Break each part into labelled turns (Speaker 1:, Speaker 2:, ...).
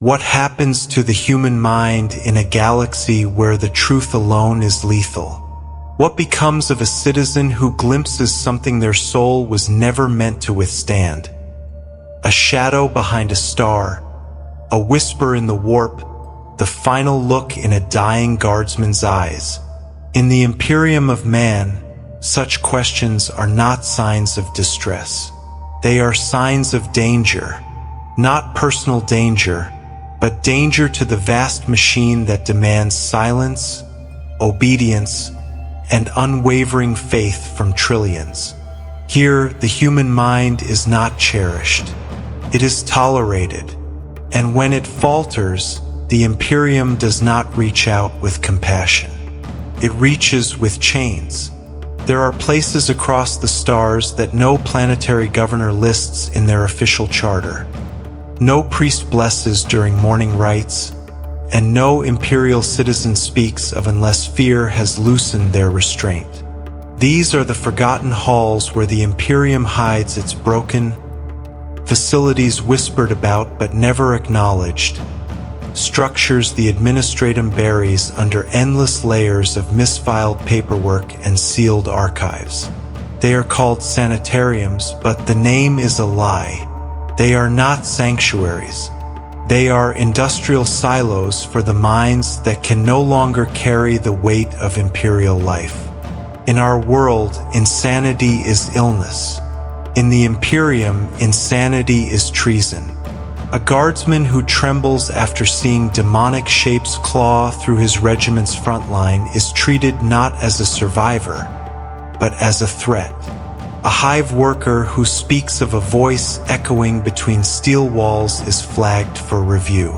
Speaker 1: What happens to the human mind in a galaxy where the truth alone is lethal? What becomes of a citizen who glimpses something their soul was never meant to withstand? A shadow behind a star, a whisper in the warp, the final look in a dying guardsman's eyes. In the Imperium of man, such questions are not signs of distress. They are signs of danger, not personal danger, but danger to the vast machine that demands silence, obedience, and unwavering faith from trillions. Here, the human mind is not cherished. It is tolerated, and when it falters, the Imperium does not reach out with compassion. It reaches with chains. There are places across the stars that no planetary governor lists in their official charter. No priest blesses during morning rites, and no Imperial citizen speaks of unless fear has loosened their restraint. These are the forgotten halls where the Imperium hides its broken facilities, whispered about but never acknowledged, structures the administratum buries under endless layers of misfiled paperwork and sealed archives. They are called sanitariums, but the name is a lie. They are not sanctuaries. They are industrial silos for the minds that can no longer carry the weight of Imperial life. In our world, insanity is illness. In the Imperium, insanity is treason. A guardsman who trembles after seeing demonic shapes claw through his regiment's front line is treated not as a survivor, but as a threat. A hive worker who speaks of a voice echoing between steel walls is flagged for review.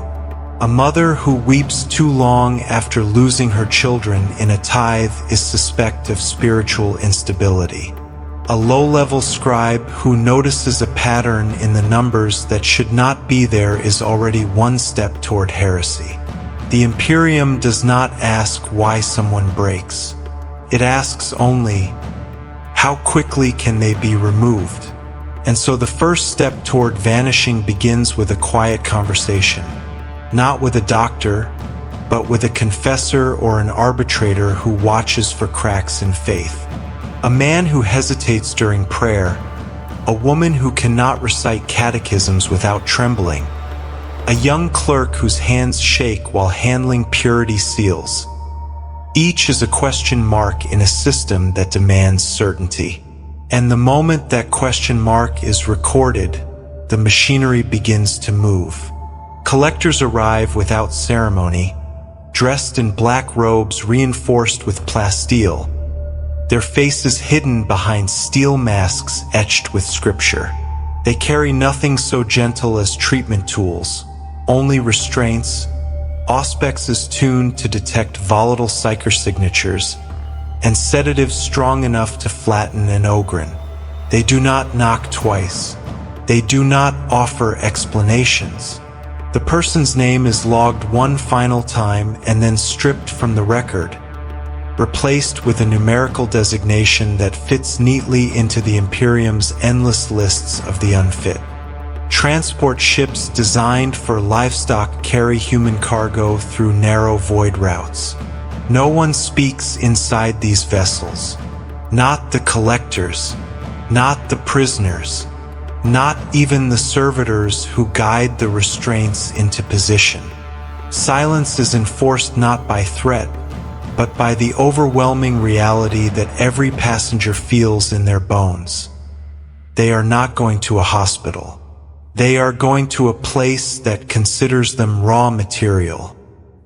Speaker 1: A mother who weeps too long after losing her children in a tithe is suspect of spiritual instability. A low-level scribe who notices a pattern in the numbers that should not be there is already one step toward heresy. The Imperium does not ask why someone breaks. It asks only, how quickly can they be removed? And so the first step toward vanishing begins with a quiet conversation. Not with a doctor, but with a confessor or an arbitrator who watches for cracks in faith. A man who hesitates during prayer, a woman who cannot recite catechisms without trembling, a young clerk whose hands shake while handling purity seals. Each is a question mark in a system that demands certainty. And the moment that question mark is recorded, the machinery begins to move. Collectors arrive without ceremony, dressed in black robes reinforced with plasteel, their faces hidden behind steel masks etched with scripture. They carry nothing so gentle as treatment tools, only restraints, auspex tuned to detect volatile psychosignatures, and sedatives strong enough to flatten an ogren. They do not knock twice. They do not offer explanations. The person's name is logged one final time and then stripped from the record, replaced with a numerical designation that fits neatly into the Imperium's endless lists of the unfit. Transport ships designed for livestock carry human cargo through narrow void routes. No one speaks inside these vessels. Not the collectors, not the prisoners, not even the servitors who guide the restraints into position. Silence is enforced not by threat, but by the overwhelming reality that every passenger feels in their bones. They are not going to a hospital. They are going to a place that considers them raw material.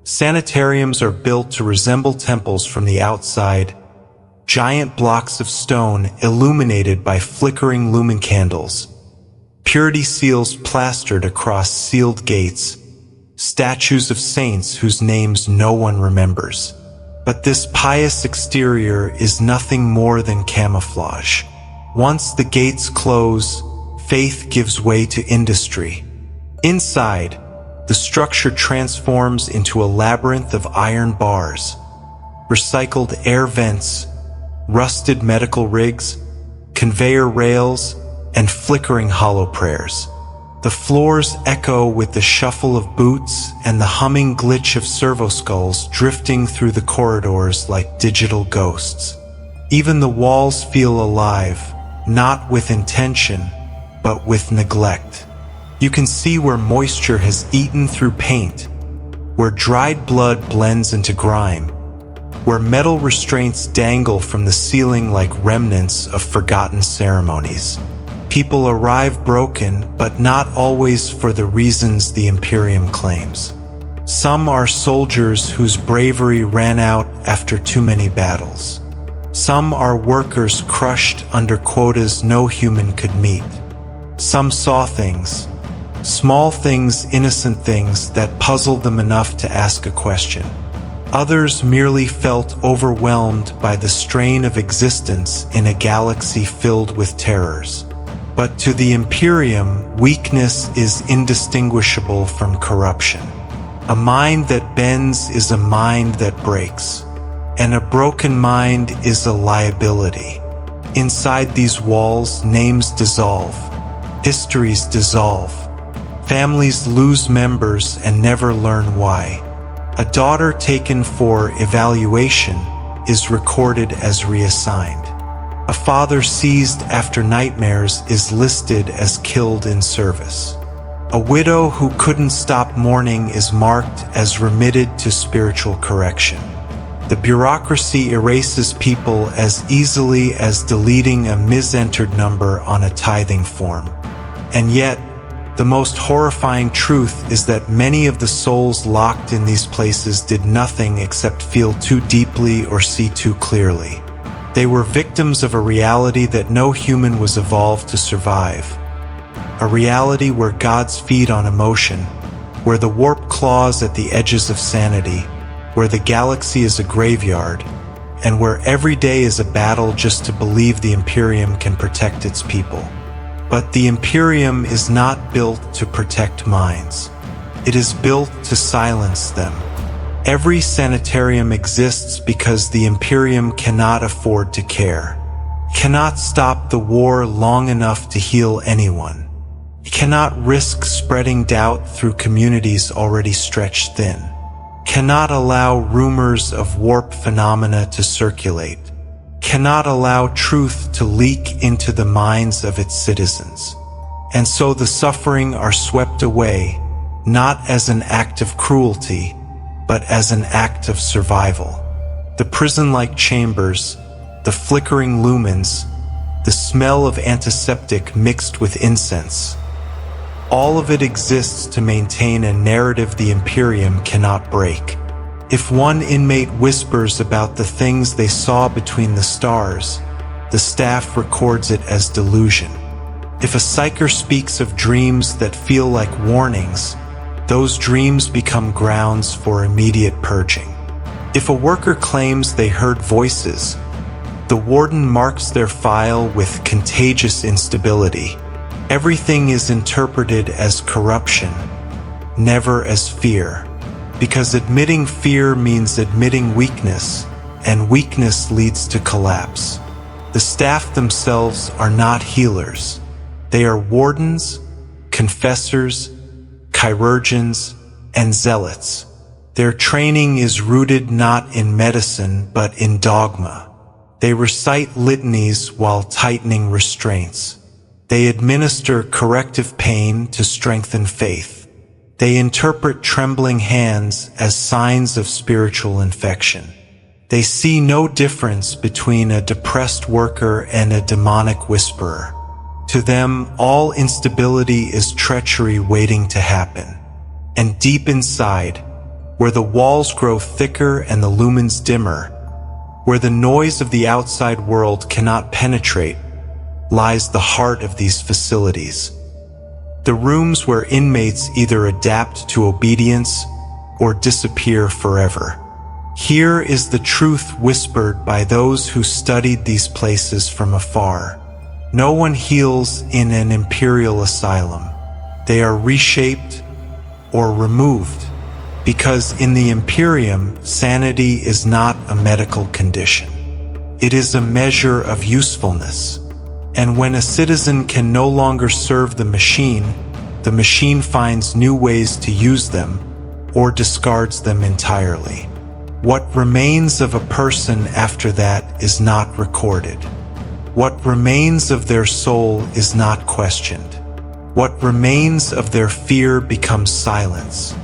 Speaker 1: Sanitariums are built to resemble temples from the outside, giant blocks of stone illuminated by flickering lumen candles, purity seals plastered across sealed gates, statues of saints whose names no one remembers. But this pious exterior is nothing more than camouflage. Once the gates close, faith gives way to industry. Inside, the structure transforms into a labyrinth of iron bars, recycled air vents, rusted medical rigs, conveyor rails, and flickering hollow prayers. The floors echo with the shuffle of boots and the humming glitch of servoskulls drifting through the corridors like digital ghosts. Even the walls feel alive, not with intention, but with neglect. You can see where moisture has eaten through paint, where dried blood blends into grime, where metal restraints dangle from the ceiling like remnants of forgotten ceremonies. People arrive broken, but not always for the reasons the Imperium claims. Some are soldiers whose bravery ran out after too many battles. Some are workers crushed under quotas no human could meet. Some saw things, small things, innocent things that puzzled them enough to ask a question. Others merely felt overwhelmed by the strain of existence in a galaxy filled with terrors. But to the Imperium, weakness is indistinguishable from corruption. A mind that bends is a mind that breaks, and a broken mind is a liability. Inside these walls, names dissolve, histories dissolve, families lose members and never learn why. A daughter taken for evaluation is recorded as reassigned. A father seized after nightmares is listed as killed in service. A widow who couldn't stop mourning is marked as remitted to spiritual correction. The bureaucracy erases people as easily as deleting a misentered number on a tithing form. And yet, the most horrifying truth is that many of the souls locked in these places did nothing except feel too deeply or see too clearly. They were victims of a reality that no human was evolved to survive. A reality where gods feed on emotion, where the warp claws at the edges of sanity, where the galaxy is a graveyard, and where every day is a battle just to believe the Imperium can protect its people. But the Imperium is not built to protect minds. It is built to silence them. Every sanitarium exists because the Imperium cannot afford to care, cannot stop the war long enough to heal anyone, cannot risk spreading doubt through communities already stretched thin, cannot allow rumors of warp phenomena to circulate, cannot allow truth to leak into the minds of its citizens. And so the suffering are swept away, not as an act of cruelty, but as an act of survival. The prison-like chambers, the flickering lumens, the smell of antiseptic mixed with incense. All of it exists to maintain a narrative the Imperium cannot break. If one inmate whispers about the things they saw between the stars, the staff records it as delusion. If a psyker speaks of dreams that feel like warnings, those dreams become grounds for immediate purging. If a worker claims they heard voices, the warden marks their file with contagious instability. Everything is interpreted as corruption, never as fear, because admitting fear means admitting weakness, and weakness leads to collapse. The staff themselves are not healers. They are wardens, confessors, chirurgeons, and zealots. Their training is rooted not in medicine but in dogma. They recite litanies while tightening restraints. They administer corrective pain to strengthen faith. They interpret trembling hands as signs of spiritual infection. They see no difference between a depressed worker and a demonic whisperer. To them, all instability is treachery waiting to happen. And deep inside, where the walls grow thicker and the lumens dimmer, where the noise of the outside world cannot penetrate, lies the heart of these facilities. The rooms where inmates either adapt to obedience or disappear forever. Here is the truth whispered by those who studied these places from afar. No one heals in an Imperial asylum. They are reshaped or removed, because in the Imperium, sanity is not a medical condition. It is a measure of usefulness. And when a citizen can no longer serve the machine, the machine finds new ways to use them or discards them entirely. What remains of a person after that is not recorded. What remains of their soul is not questioned. What remains of their fear becomes silence.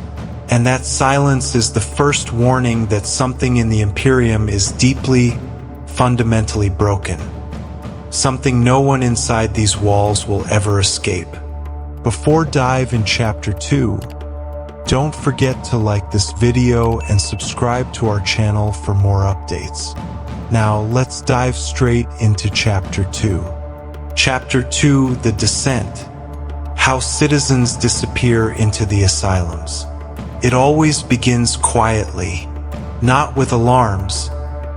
Speaker 1: And that silence is the first warning that something in the Imperium is deeply, fundamentally broken. Something no one inside these walls will ever escape. Before dive in Chapter 2, don't forget to like this video and subscribe to our channel for more updates. Now let's dive straight into Chapter 2. Chapter 2, The Descent. How citizens disappear into the asylums. It always begins quietly, not with alarms,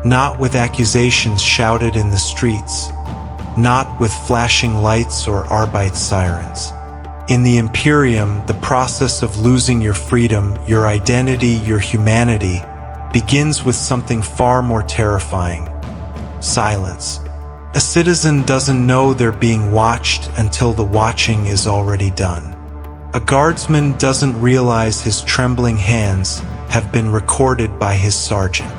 Speaker 1: not with accusations shouted in the streets, not with flashing lights or Arbeit sirens. In the Imperium, the process of losing your freedom, your identity, your humanity, begins with something far more terrifying: silence. A citizen doesn't know they're being watched until the watching is already done. A guardsman doesn't realize his trembling hands have been recorded by his sergeant.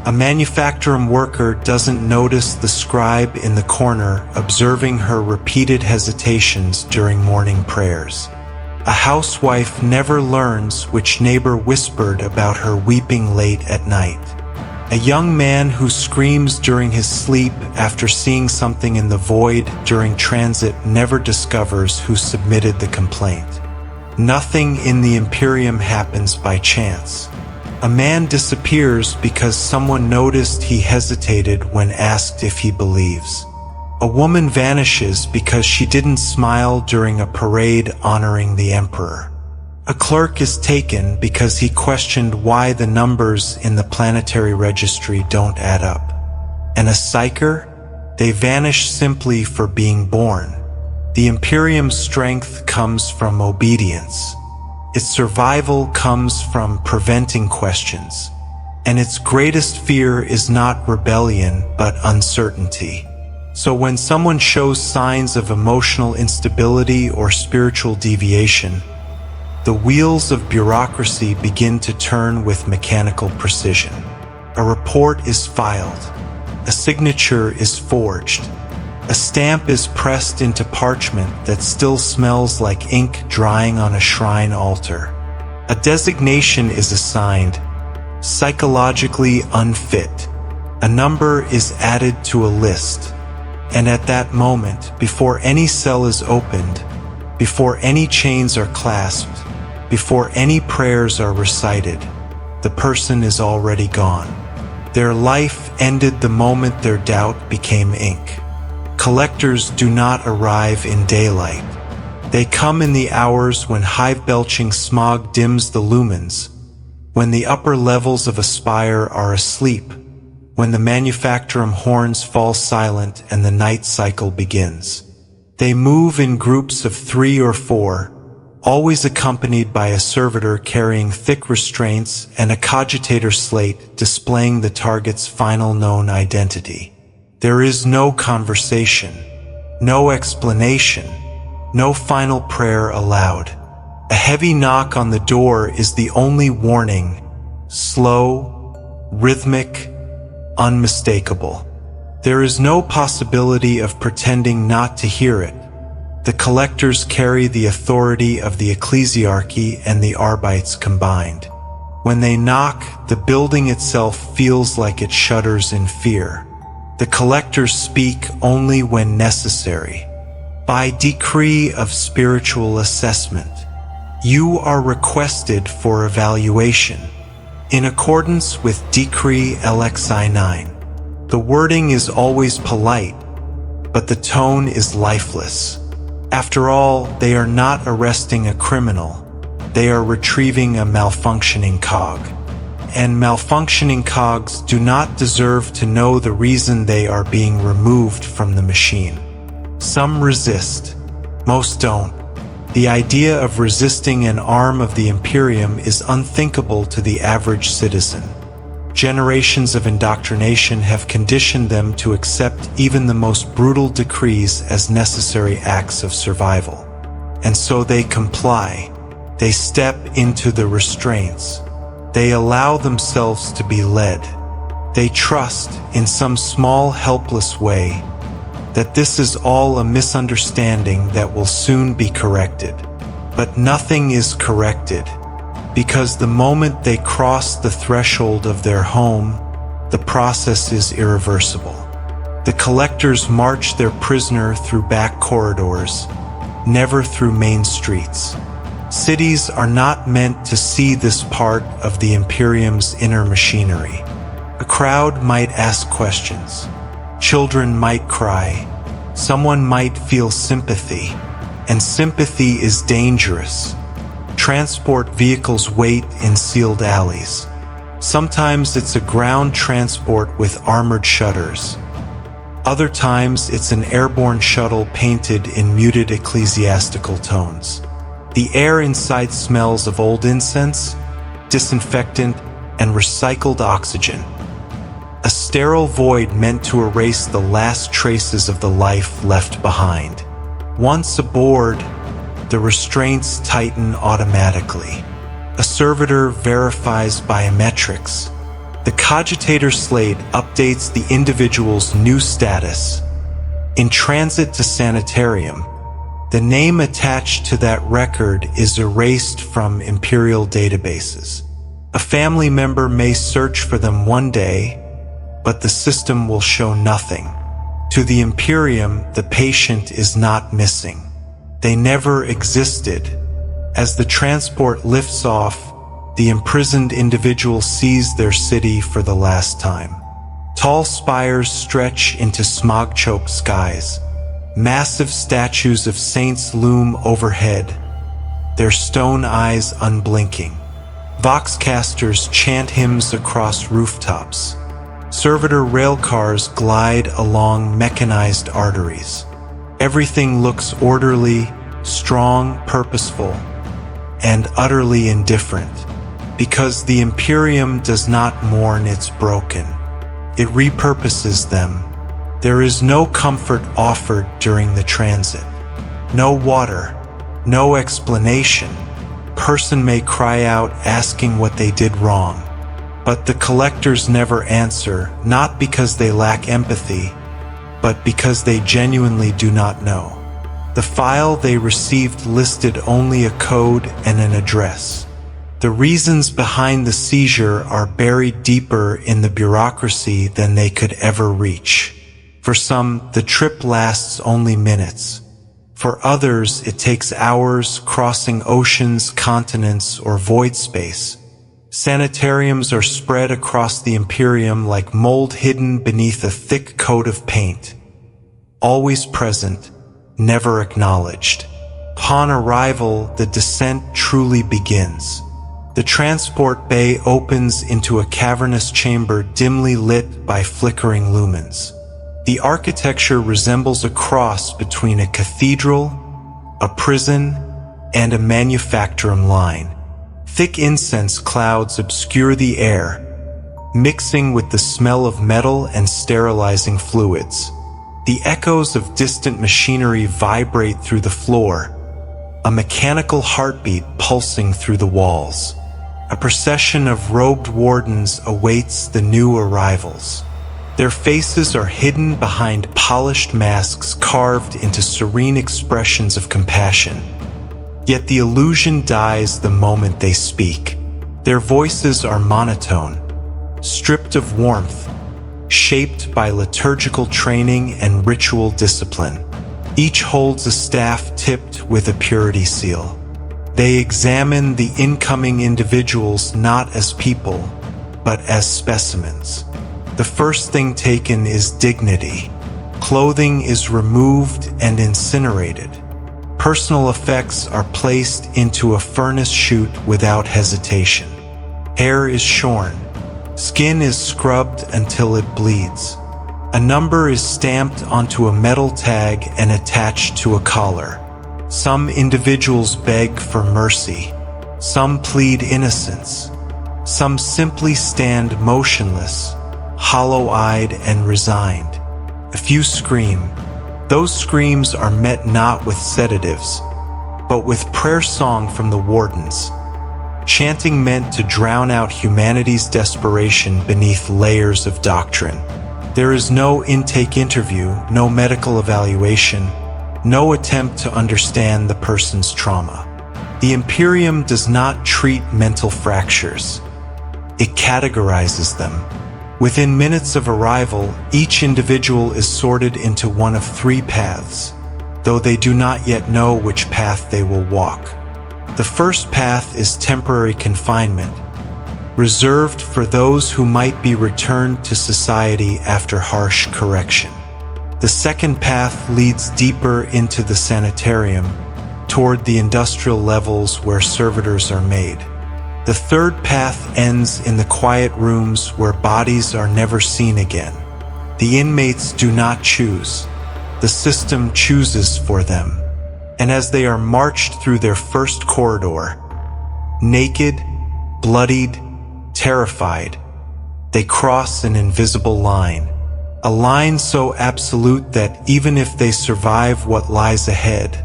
Speaker 1: A manufacturing worker doesn't notice the scribe in the corner observing her repeated hesitations during morning prayers. A housewife never learns which neighbor whispered about her weeping late at night. A young man who screams during his sleep after seeing something in the void during transit never discovers who submitted the complaint. Nothing in the Imperium happens by chance. A man disappears because someone noticed he hesitated when asked if he believes. A woman vanishes because she didn't smile during a parade honoring the emperor. A clerk is taken because he questioned why the numbers in the planetary registry don't add up. And a psyker? They vanish simply for being born. The Imperium's strength comes from obedience. Its survival comes from preventing questions. And its greatest fear is not rebellion, but uncertainty. So when someone shows signs of emotional instability or spiritual deviation, the wheels of bureaucracy begin to turn with mechanical precision. A report is filed. A signature is forged. A stamp is pressed into parchment that still smells like ink drying on a shrine altar. A designation is assigned, psychologically unfit. A number is added to a list. And at that moment, before any cell is opened, before any chains are clasped, before any prayers are recited, the person is already gone. Their life ended the moment their doubt became ink. Collectors do not arrive in daylight. They come in the hours when hive-belching smog dims the lumens, when the upper levels of a spire are asleep, when the manufacturing horns fall silent and the night cycle begins. They move in groups of 3 or 4, always accompanied by a servitor carrying thick restraints and a cogitator slate displaying the target's final known identity. There is no conversation, no explanation, no final prayer allowed. A heavy knock on the door is the only warning, slow, rhythmic, unmistakable. There is no possibility of pretending not to hear it. The collectors carry the authority of the ecclesiarchy and the Arbites combined. When they knock, the building itself feels like it shudders in fear. The collectors speak only when necessary. By decree of spiritual assessment, you are requested for evaluation. In accordance with Decree LXI-9, the wording is always polite, but the tone is lifeless. After all, they are not arresting a criminal. They are retrieving a malfunctioning cog. And malfunctioning cogs do not deserve to know the reason they are being removed from the machine. Some resist. Most don't. The idea of resisting an arm of the Imperium is unthinkable to the average citizen. Generations of indoctrination have conditioned them to accept even the most brutal decrees as necessary acts of survival. and so they comply. They step into the restraints. They allow themselves to be led. They trust, in some small, helpless way, that this is all a misunderstanding that will soon be corrected. But nothing is corrected, because the moment they cross the threshold of their home, the process is irreversible. The collectors march their prisoner through back corridors, never through main streets. Cities are not meant to see this part of the Imperium's inner machinery. A crowd might ask questions. Children might cry. Someone might feel sympathy. And sympathy is dangerous. Transport vehicles wait in sealed alleys. Sometimes it's a ground transport with armored shutters. Other times it's an airborne shuttle painted in muted ecclesiastical tones. The air inside smells of old incense, disinfectant, and recycled oxygen. A sterile void meant to erase the last traces of the life left behind. Once aboard, the restraints tighten automatically. A servitor verifies biometrics. The cogitator slate updates the individual's new status. In transit to sanitarium, the name attached to that record is erased from Imperial databases. A family member may search for them one day, but the system will show nothing. To the Imperium, the patient is not missing. They never existed. As the transport lifts off, the imprisoned individual sees their city for the last time. Tall spires stretch into smog-choked skies. Massive statues of saints loom overhead, their stone eyes unblinking. Voxcasters chant hymns across rooftops. Servitor railcars glide along mechanized arteries. Everything looks orderly, strong, purposeful, and utterly indifferent, because the Imperium does not mourn its broken. It repurposes them. There is no comfort offered during the transit. No water, no explanation. Person may cry out asking what they did wrong. But the collectors never answer, not because they lack empathy, but because they genuinely do not know. The file they received listed only a code and an address. The reasons behind the seizure are buried deeper in the bureaucracy than they could ever reach. For some, the trip lasts only minutes. For others, it takes hours, crossing oceans, continents, or void space. Sanitariums are spread across the Imperium like mold hidden beneath a thick coat of paint. Always present, never acknowledged. Upon arrival, the descent truly begins. The transport bay opens into a cavernous chamber dimly lit by flickering lumens. The architecture resembles a cross between a cathedral, a prison, and a manufacturing line. Thick incense clouds obscure the air, mixing with the smell of metal and sterilizing fluids. The echoes of distant machinery vibrate through the floor, a mechanical heartbeat pulsing through the walls. A procession of robed wardens awaits the new arrivals. Their faces are hidden behind polished masks carved into serene expressions of compassion. Yet the illusion dies the moment they speak. Their voices are monotone, stripped of warmth, shaped by liturgical training and ritual discipline. Each holds a staff tipped with a purity seal. They examine the incoming individuals not as people, but as specimens. The first thing taken is dignity. Clothing is removed and incinerated. Personal effects are placed into a furnace chute without hesitation. Hair is shorn. Skin is scrubbed until it bleeds. A number is stamped onto a metal tag and attached to a collar. Some individuals beg for mercy. Some plead innocence. Some simply stand motionless, hollow-eyed and resigned. A few scream. Those screams are met not with sedatives, but with prayer song from the wardens, chanting meant to drown out humanity's desperation beneath layers of doctrine. There is no intake interview, no medical evaluation, no attempt to understand the person's trauma. The Imperium does not treat mental fractures. It categorizes them. Within minutes of arrival, each individual is sorted into one of three paths, though they do not yet know which path they will walk. The first path is temporary confinement, reserved for those who might be returned to society after harsh correction. The second path leads deeper into the sanitarium, toward the industrial levels where servitors are made. The third path ends in the quiet rooms where bodies are never seen again. The inmates do not choose. The system chooses for them. And as they are marched through their first corridor, naked, bloodied, terrified, they cross an invisible line. A line so absolute that even if they survive what lies ahead,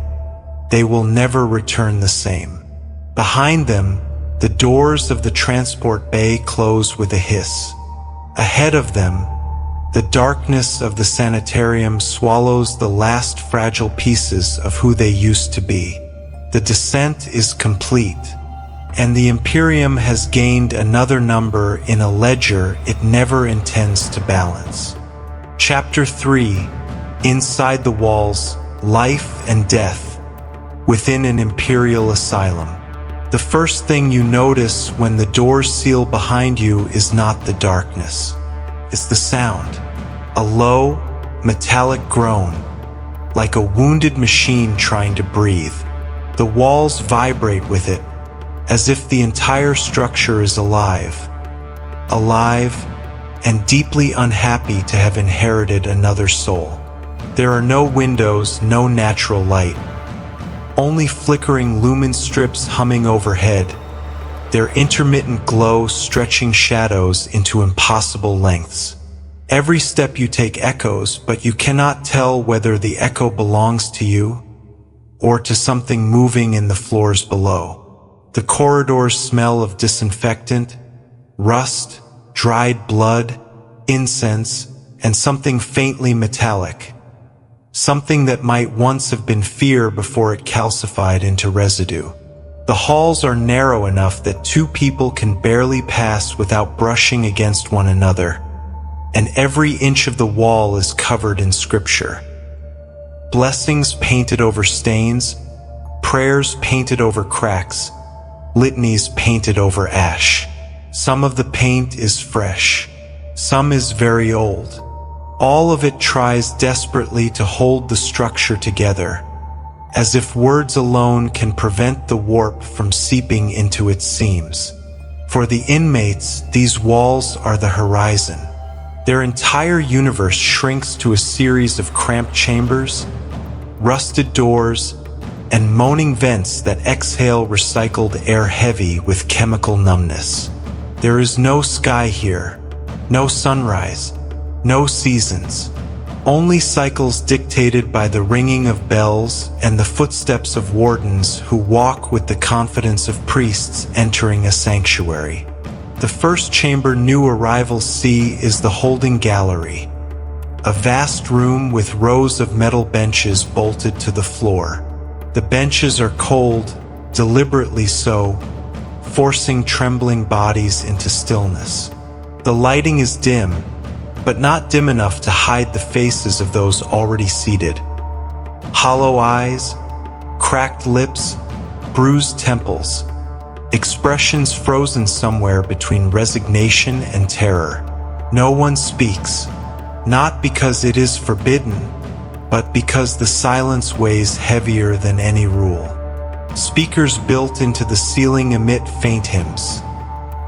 Speaker 1: they will never return the same. Behind them, the doors of the transport bay close with a hiss. Ahead of them, the darkness of the sanitarium swallows the last fragile pieces of who they used to be. The descent is complete, and the Imperium has gained another number in a ledger it never intends to balance. Chapter 3: Inside the Walls, Life and Death, within an Imperial asylum. The first thing you notice when the doors seal behind you is not the darkness. It's the sound. A low, metallic groan, like a wounded machine trying to breathe. The walls vibrate with it, as if the entire structure is alive. Alive and deeply unhappy to have inherited another soul. There are no windows, no natural light. Only flickering lumen strips humming overhead, their intermittent glow stretching shadows into impossible lengths. Every step you take echoes, but you cannot tell whether the echo belongs to you or to something moving in the floors below. The corridors smell of disinfectant, rust, dried blood, incense, and something faintly metallic. Something that might once have been fear before it calcified into residue. The halls are narrow enough that two people can barely pass without brushing against one another, and every inch of the wall is covered in scripture. Blessings painted over stains, prayers painted over cracks, litanies painted over ash. Some of the paint is fresh, some is very old. All of it tries desperately to hold the structure together, as if words alone can prevent the warp from seeping into its seams. For the inmates, these walls are the horizon. Their entire universe shrinks to a series of cramped chambers, rusted doors, and moaning vents that exhale recycled air heavy with chemical numbness. There is no sky here, no sunrise, no seasons, only cycles dictated by the ringing of bells and the footsteps of wardens who walk with the confidence of priests entering a sanctuary. The first chamber new arrivals see is the holding gallery, a vast room with rows of metal benches bolted to the floor. The benches are cold, deliberately so, forcing trembling bodies into stillness. The lighting is dim, but not dim enough to hide the faces of those already seated. Hollow eyes, cracked lips, bruised temples, expressions frozen somewhere between resignation and terror. No one speaks, not because it is forbidden, but because the silence weighs heavier than any rule. Speakers built into the ceiling emit faint hymns,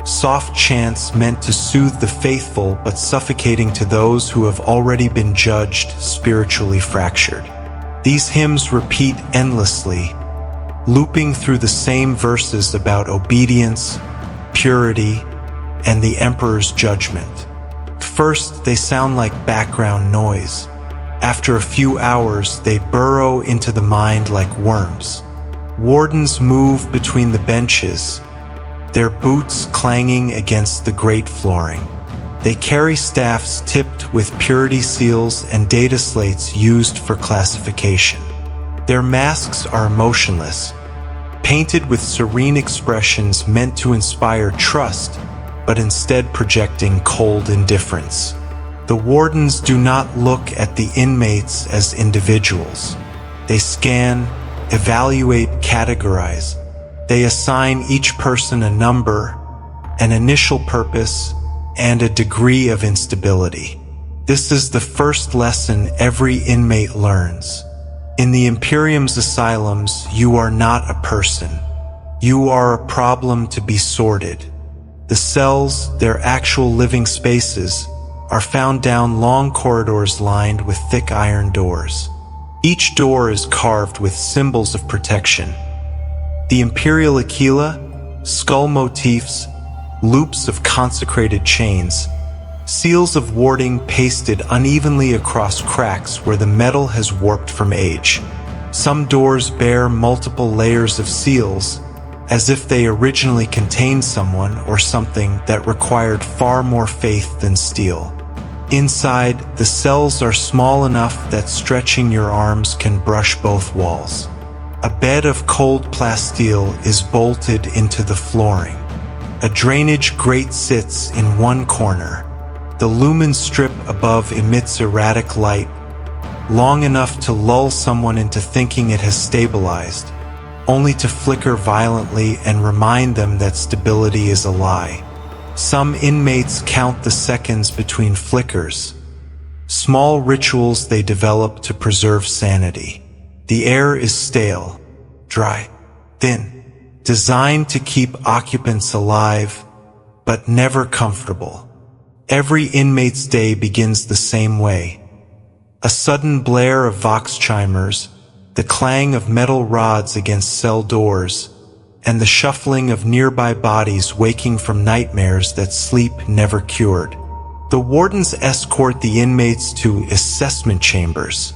Speaker 1: soft chants meant to soothe the faithful but suffocating to those who have already been judged spiritually fractured. These hymns repeat endlessly, looping through the same verses about obedience, purity, and the Emperor's judgment. First, they sound like background noise. After a few hours, they burrow into the mind like worms. Wardens move between the benches, their boots clanging against the grate flooring. They carry staffs tipped with purity seals and data slates used for classification. Their masks are emotionless, painted with serene expressions meant to inspire trust, but instead projecting cold indifference. The wardens do not look at the inmates as individuals. They scan, evaluate, categorize. They assign each person a number, an initial purpose, and a degree of instability. This is the first lesson every inmate learns. In the Imperium's asylums, you are not a person. You are a problem to be sorted. The cells, their actual living spaces, are found down long corridors lined with thick iron doors. Each door is carved with symbols of protection. The Imperial Aquila, skull motifs, loops of consecrated chains, seals of warding pasted unevenly across cracks where the metal has warped from age. Some doors bear multiple layers of seals, as if they originally contained someone or something that required far more faith than steel. Inside, the cells are small enough that stretching your arms can brush both walls. A bed of cold plasteel is bolted into the flooring. A drainage grate sits in one corner. The lumen strip above emits erratic light, long enough to lull someone into thinking it has stabilized, only to flicker violently and remind them that stability is a lie. Some inmates count the seconds between flickers, small rituals they develop to preserve sanity. The air is stale, dry, thin, designed to keep occupants alive, but never comfortable. Every inmate's day begins the same way. A sudden blare of vox chimers, the clang of metal rods against cell doors, and the shuffling of nearby bodies waking from nightmares that sleep never cured. The wardens escort the inmates to assessment chambers,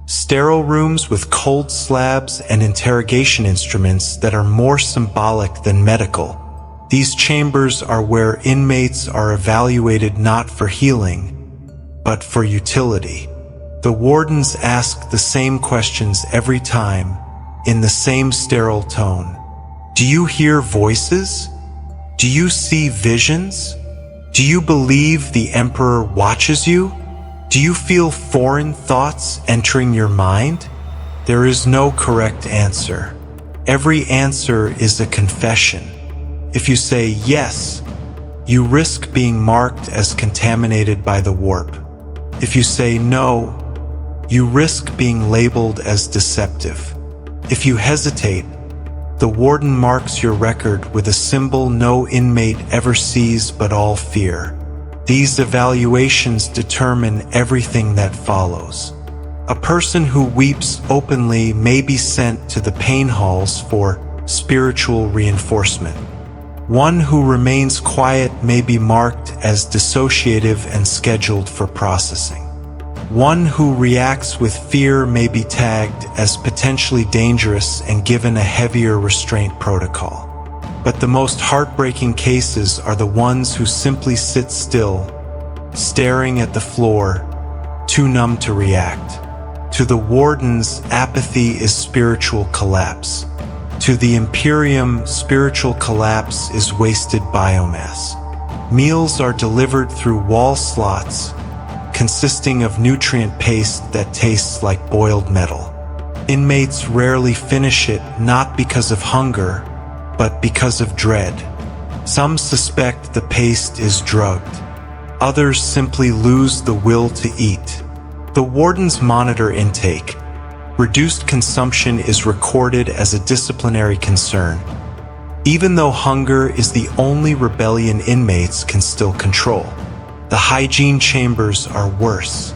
Speaker 1: sterile rooms with cold slabs and interrogation instruments that are more symbolic than medical. These chambers are where inmates are evaluated not for healing, but for utility. The wardens ask the same questions every time, in the same sterile tone. Do you hear voices? Do you see visions? Do you believe the Emperor watches you? Do you feel foreign thoughts entering your mind? There is no correct answer. Every answer is a confession. If you say yes, you risk being marked as contaminated by the warp. If you say no, you risk being labeled as deceptive. If you hesitate, the warden marks your record with a symbol no inmate ever sees but all fear. These evaluations determine everything that follows. A person who weeps openly may be sent to the pain halls for spiritual reinforcement. One who remains quiet may be marked as dissociative and scheduled for processing. One who reacts with fear may be tagged as potentially dangerous and given a heavier restraint protocol. But the most heartbreaking cases are the ones who simply sit still, staring at the floor, too numb to react. To the wardens, apathy is spiritual collapse. To the Imperium, spiritual collapse is wasted biomass. Meals are delivered through wall slots, consisting of nutrient paste that tastes like boiled metal. Inmates rarely finish it not because of hunger, but because of dread. Some suspect the paste is drugged. Others simply lose the will to eat. The wardens monitor intake. Reduced consumption is recorded as a disciplinary concern, even though hunger is the only rebellion inmates can still control. The hygiene chambers are worse.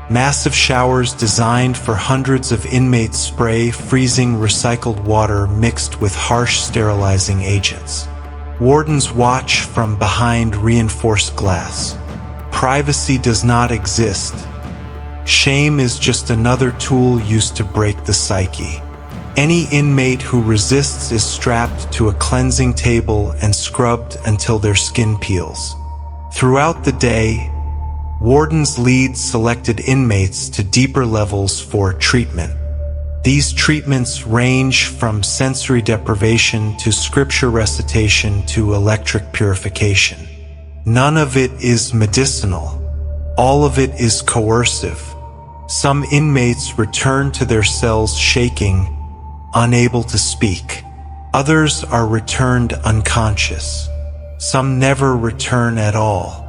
Speaker 1: Massive showers designed for hundreds of inmates spray freezing recycled water mixed with harsh sterilizing agents. Wardens watch from behind reinforced glass. Privacy does not exist. Shame is just another tool used to break the psyche. Any inmate who resists is strapped to a cleansing table and scrubbed until their skin peels. Throughout the day, wardens lead selected inmates to deeper levels for treatment. These treatments range from sensory deprivation to scripture recitation to electric purification. None of it is medicinal. All of it is coercive. Some inmates return to their cells shaking, unable to speak. Others are returned unconscious. Some never return at all.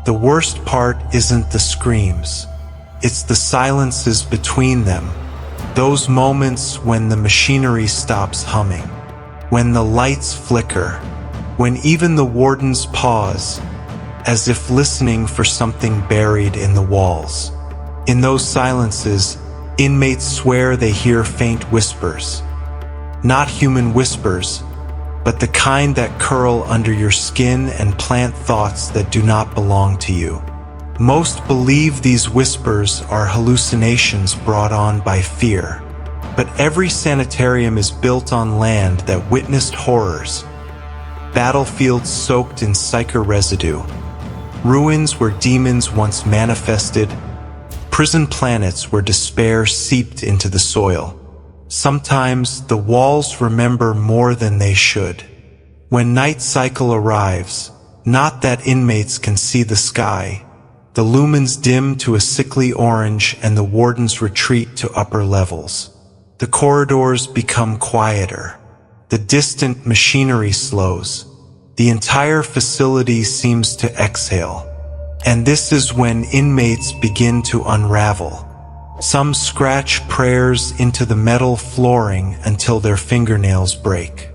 Speaker 1: The worst part isn't the screams. It's the silences between them. Those moments when the machinery stops humming. When the lights flicker. When even the wardens pause, as if listening for something buried in the walls. In those silences, inmates swear they hear faint whispers. Not human whispers, but the kind that curl under your skin and plant thoughts that do not belong to you. Most believe these whispers are hallucinations brought on by fear. But every sanitarium is built on land that witnessed horrors. Battlefields soaked in psyker residue. Ruins where demons once manifested. Prison planets where despair seeped into the soil. Sometimes the walls remember more than they should. When night cycle arrives, not that inmates can see the sky, the lumens dim to a sickly orange and the wardens retreat to upper levels. The corridors become quieter. The distant machinery slows. The entire facility seems to exhale. And this is when inmates begin to unravel. Some scratch prayers into the metal flooring until their fingernails break.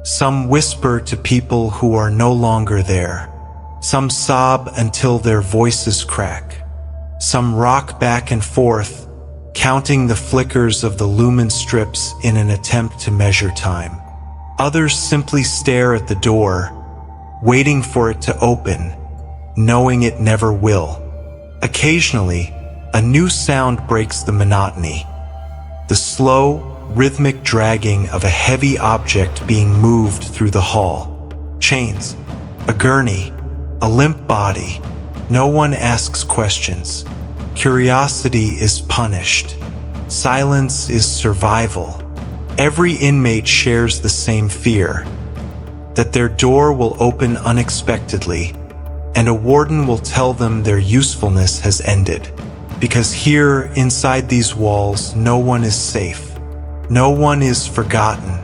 Speaker 1: Some whisper to people who are no longer there. Some sob until their voices crack. Some rock back and forth, counting the flickers of the lumen strips in an attempt to measure time. Others simply stare at the door, waiting for it to open, knowing it never will. Occasionally, a new sound breaks the monotony. The slow, rhythmic dragging of a heavy object being moved through the hall. Chains, a gurney, a limp body. No one asks questions. Curiosity is punished. Silence is survival. Every inmate shares the same fear, that their door will open unexpectedly, and a warden will tell them their usefulness has ended. Because here, inside these walls, no one is safe. No one is forgotten.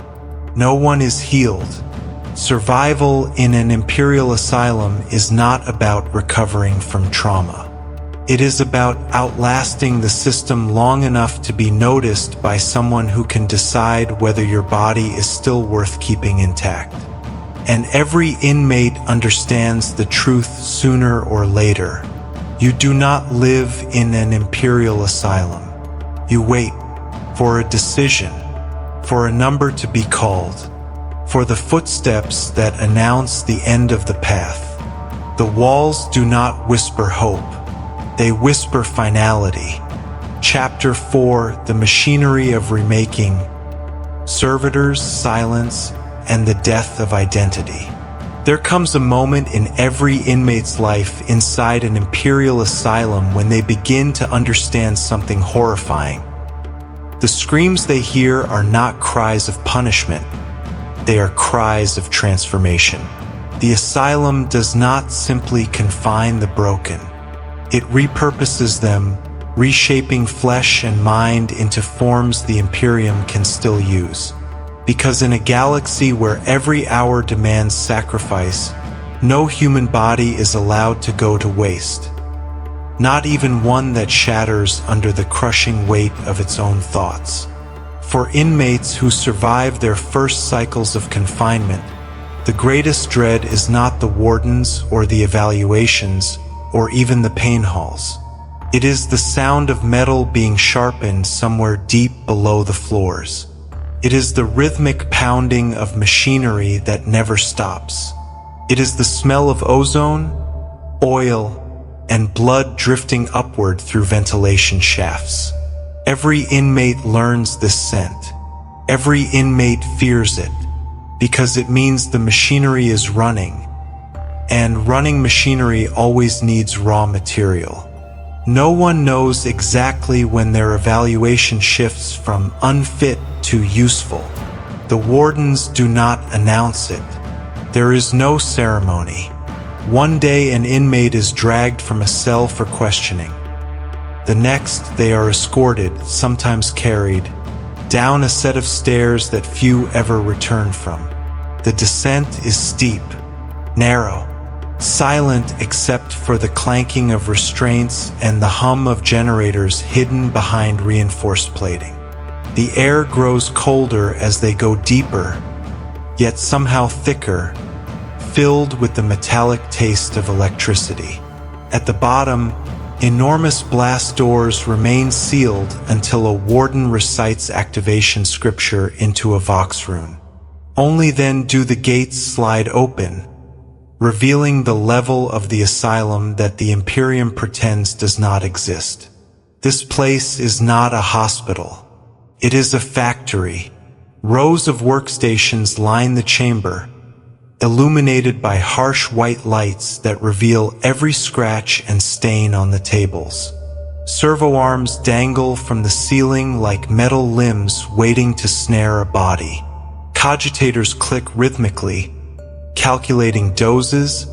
Speaker 1: No one is healed. Survival in an Imperial asylum is not about recovering from trauma. It is about outlasting the system long enough to be noticed by someone who can decide whether your body is still worth keeping intact. And every inmate understands the truth sooner or later. You do not live in an Imperial asylum. You wait for a decision, for a number to be called, for the footsteps that announce the end of the path. The walls do not whisper hope. They whisper finality. Chapter 4, The Machinery of Remaking, Servitors, Silence, and the Death of Identity. There comes a moment in every inmate's life inside an Imperial asylum when they begin to understand something horrifying. The screams they hear are not cries of punishment. They are cries of transformation. The asylum does not simply confine the broken. It repurposes them, reshaping flesh and mind into forms the Imperium can still use. Because in a galaxy where every hour demands sacrifice, no human body is allowed to go to waste. Not even one that shatters under the crushing weight of its own thoughts. For inmates who survive their first cycles of confinement, the greatest dread is not the wardens or the evaluations or even the pain halls. It is the sound of metal being sharpened somewhere deep below the floors. It is the rhythmic pounding of machinery that never stops. It is the smell of ozone, oil, and blood drifting upward through ventilation shafts. Every inmate learns this scent. Every inmate fears it, because it means the machinery is running, and running machinery always needs raw material. No one knows exactly when their evaluation shifts from unfit to useful. The wardens do not announce it. There is no ceremony. One day an inmate is dragged from a cell for questioning. The next they are escorted, sometimes carried, down a set of stairs that few ever return from. The descent is steep, narrow, silent except for the clanking of restraints and the hum of generators hidden behind reinforced plating. The air grows colder as they go deeper, yet somehow thicker, filled with the metallic taste of electricity. At the bottom, enormous blast doors remain sealed until a warden recites activation scripture into a vox rune. Only then do the gates slide open, revealing the level of the asylum that the Imperium pretends does not exist. This place is not a hospital. It is a factory. Rows of workstations line the chamber, illuminated by harsh white lights that reveal every scratch and stain on the tables. Servo arms dangle from the ceiling like metal limbs waiting to snare a body. Cogitators click rhythmically, calculating doses,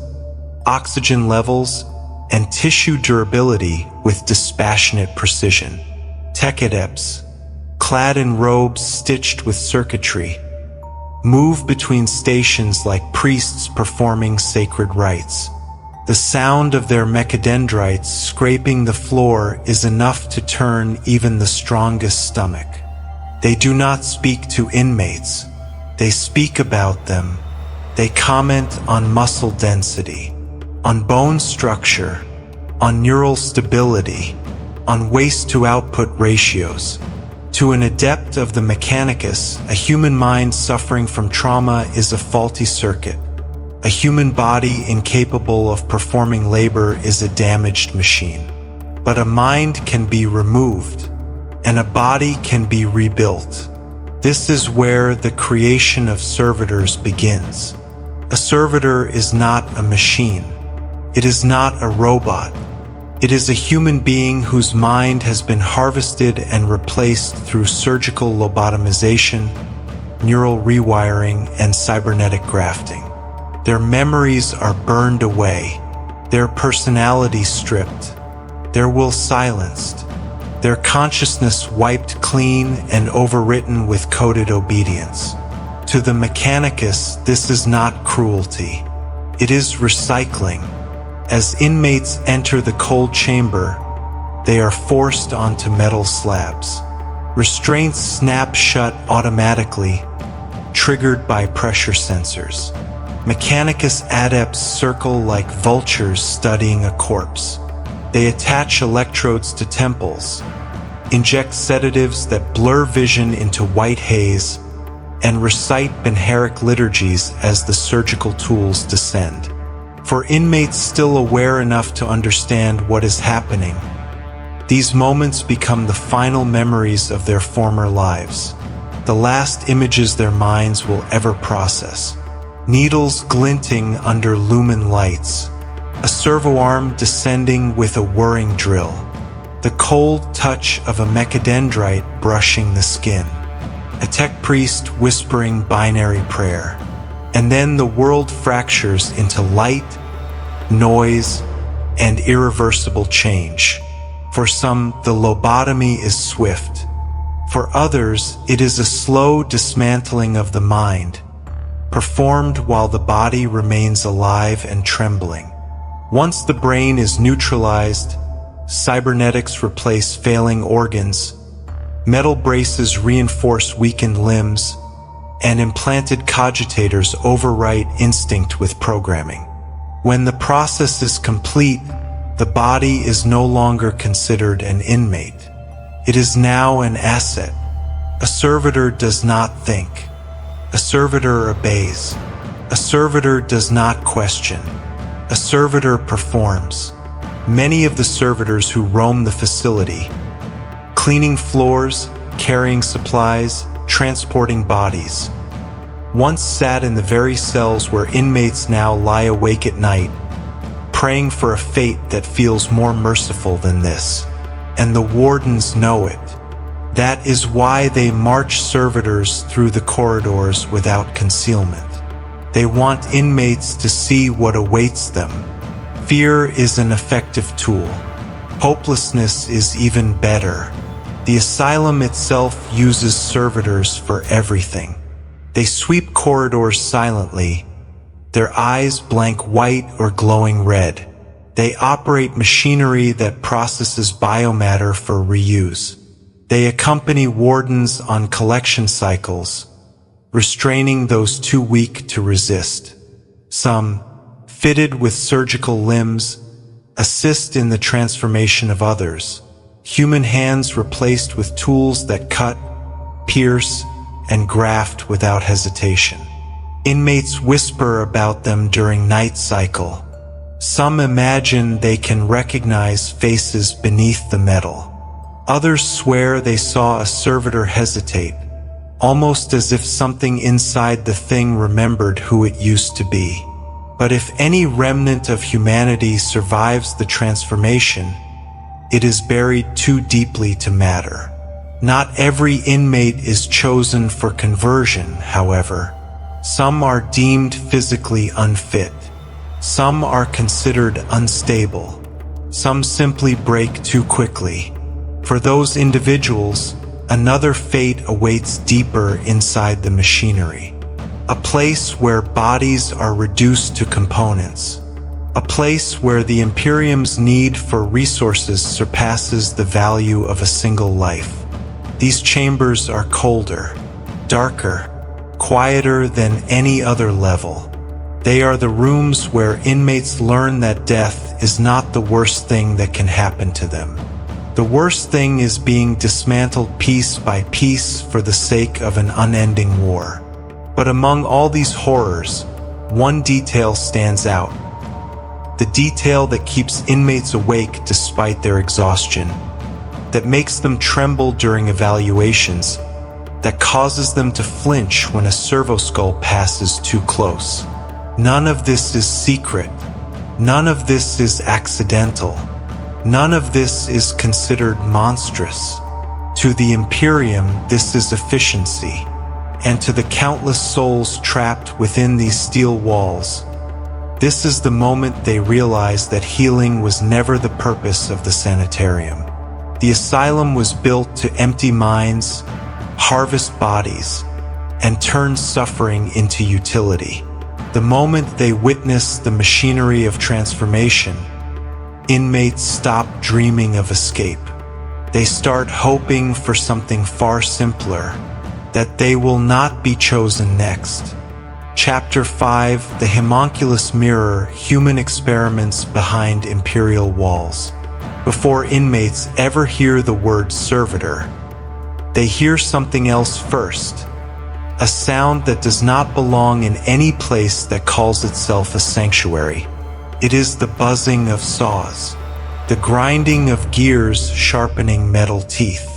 Speaker 1: oxygen levels, and tissue durability with dispassionate precision. Tech adepts, clad in robes stitched with circuitry, move between stations like priests performing sacred rites. The sound of their mechadendrites scraping the floor is enough to turn even the strongest stomach. They do not speak to inmates. They speak about them. They comment on muscle density, on bone structure, on neural stability, on waste-to-output ratios. To an adept of the mechanicus, a human mind suffering from trauma is a faulty circuit. A human body incapable of performing labor is a damaged machine. But a mind can be removed, and a body can be rebuilt. This is where the creation of servitors begins. A servitor is not a machine. It is not a robot. It is a human being whose mind has been harvested and replaced through surgical lobotomization, neural rewiring, and cybernetic grafting. Their memories are burned away, their personality stripped, their will silenced, their consciousness wiped clean and overwritten with coded obedience. To the mechanicus, this is not cruelty. It is recycling. As inmates enter the cold chamber, they are forced onto metal slabs. Restraints snap shut automatically, triggered by pressure sensors. Mechanicus adepts circle like vultures studying a corpse. They attach electrodes to temples, inject sedatives that blur vision into white haze, and recite Benharic liturgies as the surgical tools descend. For inmates still aware enough to understand what is happening, these moments become the final memories of their former lives, the last images their minds will ever process. Needles glinting under lumen lights, a servo arm descending with a whirring drill, the cold touch of a mechadendrite brushing the skin, a tech priest whispering binary prayer. And then the world fractures into light, noise, and irreversible change. For some, the lobotomy is swift. For others, it is a slow dismantling of the mind, performed while the body remains alive and trembling. Once the brain is neutralized, cybernetics replace failing organs, metal braces reinforce weakened limbs, and implanted cogitators overwrite instinct with programming. When the process is complete, the body is no longer considered an inmate. It is now an asset. A servitor does not think. A servitor obeys. A servitor does not question. A servitor performs. Many of the servitors who roam the facility, cleaning floors, carrying supplies, transporting bodies. Once sat in the very cells where inmates now lie awake at night, praying for a fate that feels more merciful than this. And the wardens know it. That is why they march servitors through the corridors without concealment. They want inmates to see what awaits them. Fear is an effective tool. Hopelessness is even better. The asylum itself uses servitors for everything. They sweep corridors silently, their eyes blank white or glowing red. They operate machinery that processes biomatter for reuse. They accompany wardens on collection cycles, restraining those too weak to resist. Some, fitted with surgical limbs, assist in the transformation of others, human hands replaced with tools that cut, pierce, and graft without hesitation. Inmates whisper about them during night cycle. Some imagine they can recognize faces beneath the metal. Others swear they saw a servitor hesitate, almost as if something inside the thing remembered who it used to be. But if any remnant of humanity survives the transformation, it is buried too deeply to matter. Not every inmate is chosen for conversion, however. Some are deemed physically unfit. Some are considered unstable. Some simply break too quickly. For those individuals, another fate awaits deeper inside the machinery. A place where bodies are reduced to components. A place where the Imperium's need for resources surpasses the value of a single life. These chambers are colder, darker, quieter than any other level. They are the rooms where inmates learn that death is not the worst thing that can happen to them. The worst thing is being dismantled piece by piece for the sake of an unending war. But among all these horrors, one detail stands out. The detail that keeps inmates awake despite their exhaustion, that makes them tremble during evaluations, that causes them to flinch when a servoskull passes too close. None of this is secret. None of this is accidental. None of this is considered monstrous. To the Imperium, this is efficiency. And to the countless souls trapped within these steel walls, this is the moment they realize that healing was never the purpose of the sanitarium. The asylum was built to empty minds, harvest bodies, and turn suffering into utility. The moment they witness the machinery of transformation, inmates stop dreaming of escape. They start hoping for something far simpler, that they will not be chosen next. Chapter 5: The Homunculus Mirror, Human Experiments Behind Imperial Walls. Before inmates ever hear the word servitor, they hear something else first. A sound that does not belong in any place that calls itself a sanctuary. It is the buzzing of saws, the grinding of gears sharpening metal teeth,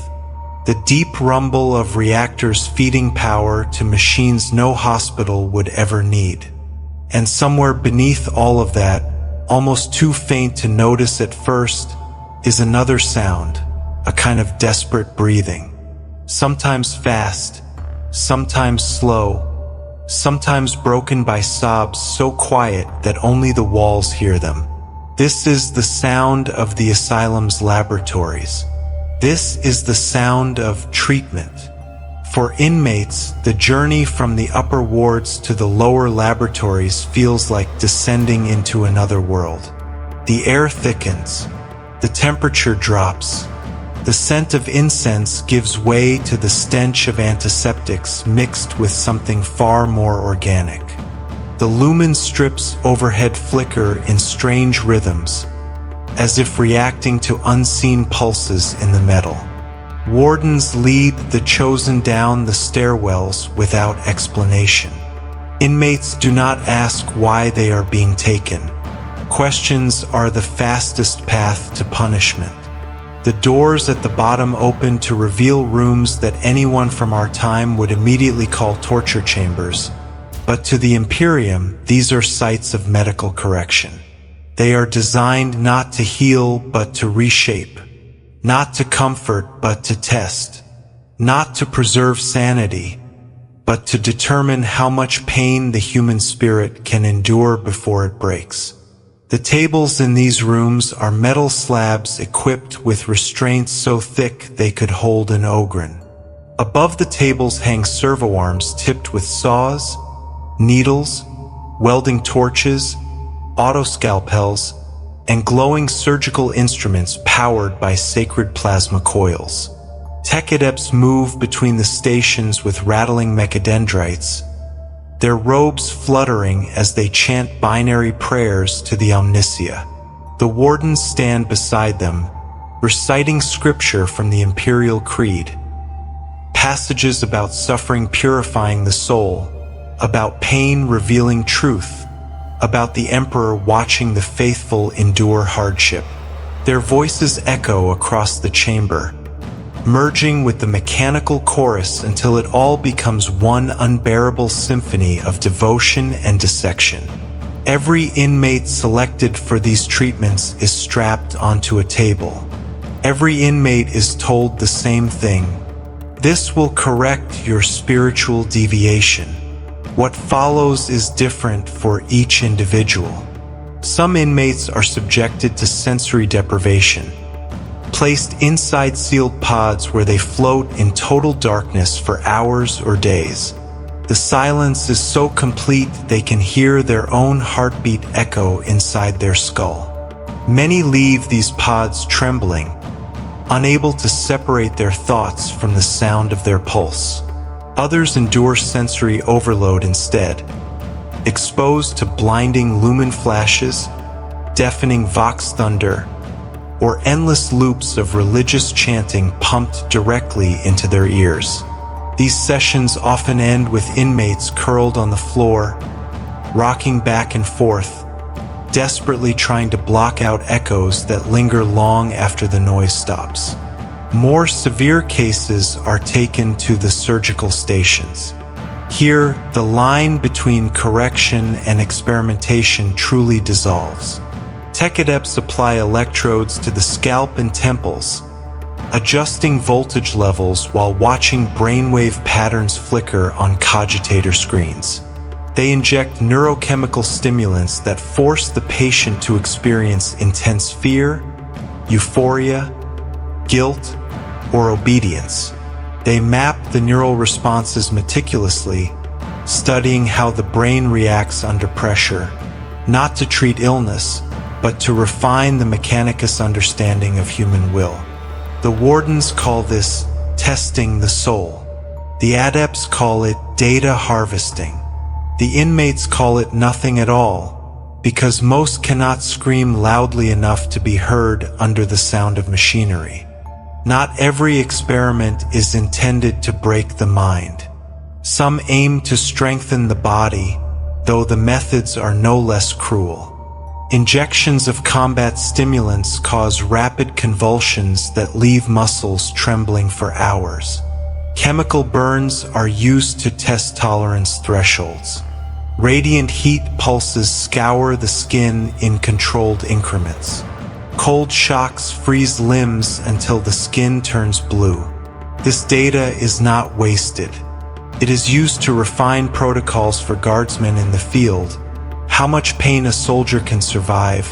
Speaker 1: the deep rumble of reactors feeding power to machines no hospital would ever need. And somewhere beneath all of that, almost too faint to notice at first, is another sound, a kind of desperate breathing. Sometimes fast, sometimes slow, sometimes broken by sobs so quiet that only the walls hear them. This is the sound of the asylum's laboratories. This is the sound of treatment. For inmates, the journey from the upper wards to the lower laboratories feels like descending into another world. The air thickens. The temperature drops. The scent of incense gives way to the stench of antiseptics mixed with something far more organic. The lumen strips overhead flicker in strange rhythms, as if reacting to unseen pulses in the metal. Wardens lead the chosen down the stairwells without explanation. Inmates do not ask why they are being taken. Questions are the fastest path to punishment. The doors at the bottom open to reveal rooms that anyone from our time would immediately call torture chambers. But to the Imperium, these are sites of medical correction. They are designed not to heal, but to reshape. Not to comfort, but to test. Not to preserve sanity, but to determine how much pain the human spirit can endure before it breaks. The tables in these rooms are metal slabs equipped with restraints so thick they could hold an ogre. Above the tables hang servo-arms tipped with saws, needles, welding torches, autoscalpels, and glowing surgical instruments powered by sacred plasma coils. Tech adepts move between the stations with rattling mechadendrites, their robes fluttering as they chant binary prayers to the Omnicia. The wardens stand beside them, reciting scripture from the Imperial Creed. Passages about suffering purifying the soul, about pain revealing truth, about the Emperor watching the faithful endure hardship. Their voices echo across the chamber, merging with the mechanical chorus until it all becomes one unbearable symphony of devotion and dissection. Every inmate selected for these treatments is strapped onto a table. Every inmate is told the same thing. This will correct your spiritual deviation. What follows is different for each individual. Some inmates are subjected to sensory deprivation, placed inside sealed pods where they float in total darkness for hours or days. The silence is so complete they can hear their own heartbeat echo inside their skull. Many leave these pods trembling, unable to separate their thoughts from the sound of their pulse. Others endure sensory overload instead, exposed to blinding lumen flashes, deafening vox thunder, or endless loops of religious chanting pumped directly into their ears. These sessions often end with inmates curled on the floor, rocking back and forth, desperately trying to block out echoes that linger long after the noise stops. More severe cases are taken to the surgical stations. Here, the line between correction and experimentation truly dissolves. Tech adepts apply electrodes to the scalp and temples, adjusting voltage levels while watching brainwave patterns flicker on cogitator screens. They inject neurochemical stimulants that force the patient to experience intense fear, euphoria, guilt, or obedience. They map the neural responses meticulously, studying how the brain reacts under pressure, not to treat illness, but to refine the mechanicus understanding of human will. The wardens call this testing the soul. The adepts call it data harvesting. The inmates call it nothing at all, because most cannot scream loudly enough to be heard under the sound of machinery. Not every experiment is intended to break the mind. Some aim to strengthen the body, though the methods are no less cruel. Injections of combat stimulants cause rapid convulsions that leave muscles trembling for hours. Chemical burns are used to test tolerance thresholds. Radiant heat pulses scour the skin in controlled increments. Cold shocks freeze limbs until the skin turns blue. This data is not wasted. It is used to refine protocols for guardsmen in the field, how much pain a soldier can survive,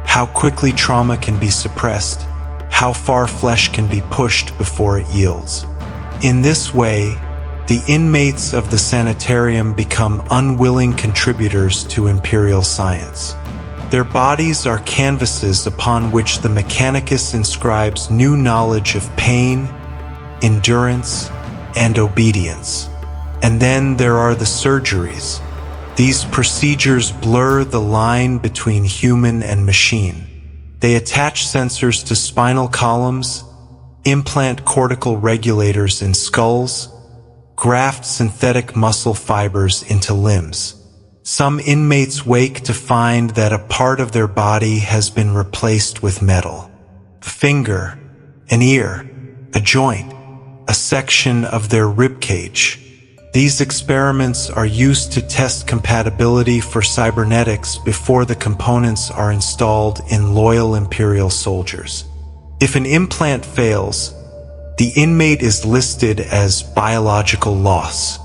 Speaker 1: how quickly trauma can be suppressed, how far flesh can be pushed before it yields. In this way, the inmates of the sanitarium become unwilling contributors to Imperial science. Their bodies are canvases upon which the mechanicus inscribes new knowledge of pain, endurance, and obedience. And then there are the surgeries. These procedures blur the line between human and machine. They attach sensors to spinal columns, implant cortical regulators in skulls, graft synthetic muscle fibers into limbs. Some inmates wake to find that a part of their body has been replaced with metal. A finger, an ear, a joint, a section of their ribcage. These experiments are used to test compatibility for cybernetics before the components are installed in loyal Imperial soldiers. If an implant fails, the inmate is listed as biological loss.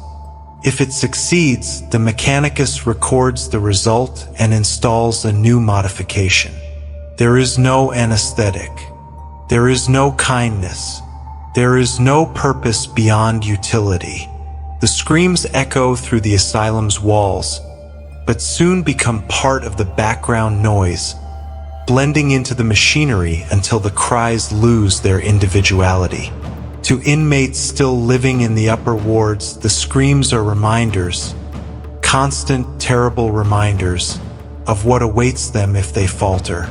Speaker 1: If it succeeds, the mechanicus records the result and installs a new modification. There is no anesthetic. There is no kindness. There is no purpose beyond utility. The screams echo through the asylum's walls, but soon become part of the background noise, blending into the machinery until the cries lose their individuality. To inmates still living in the upper wards, the screams are reminders, constant, terrible reminders, of what awaits them if they falter.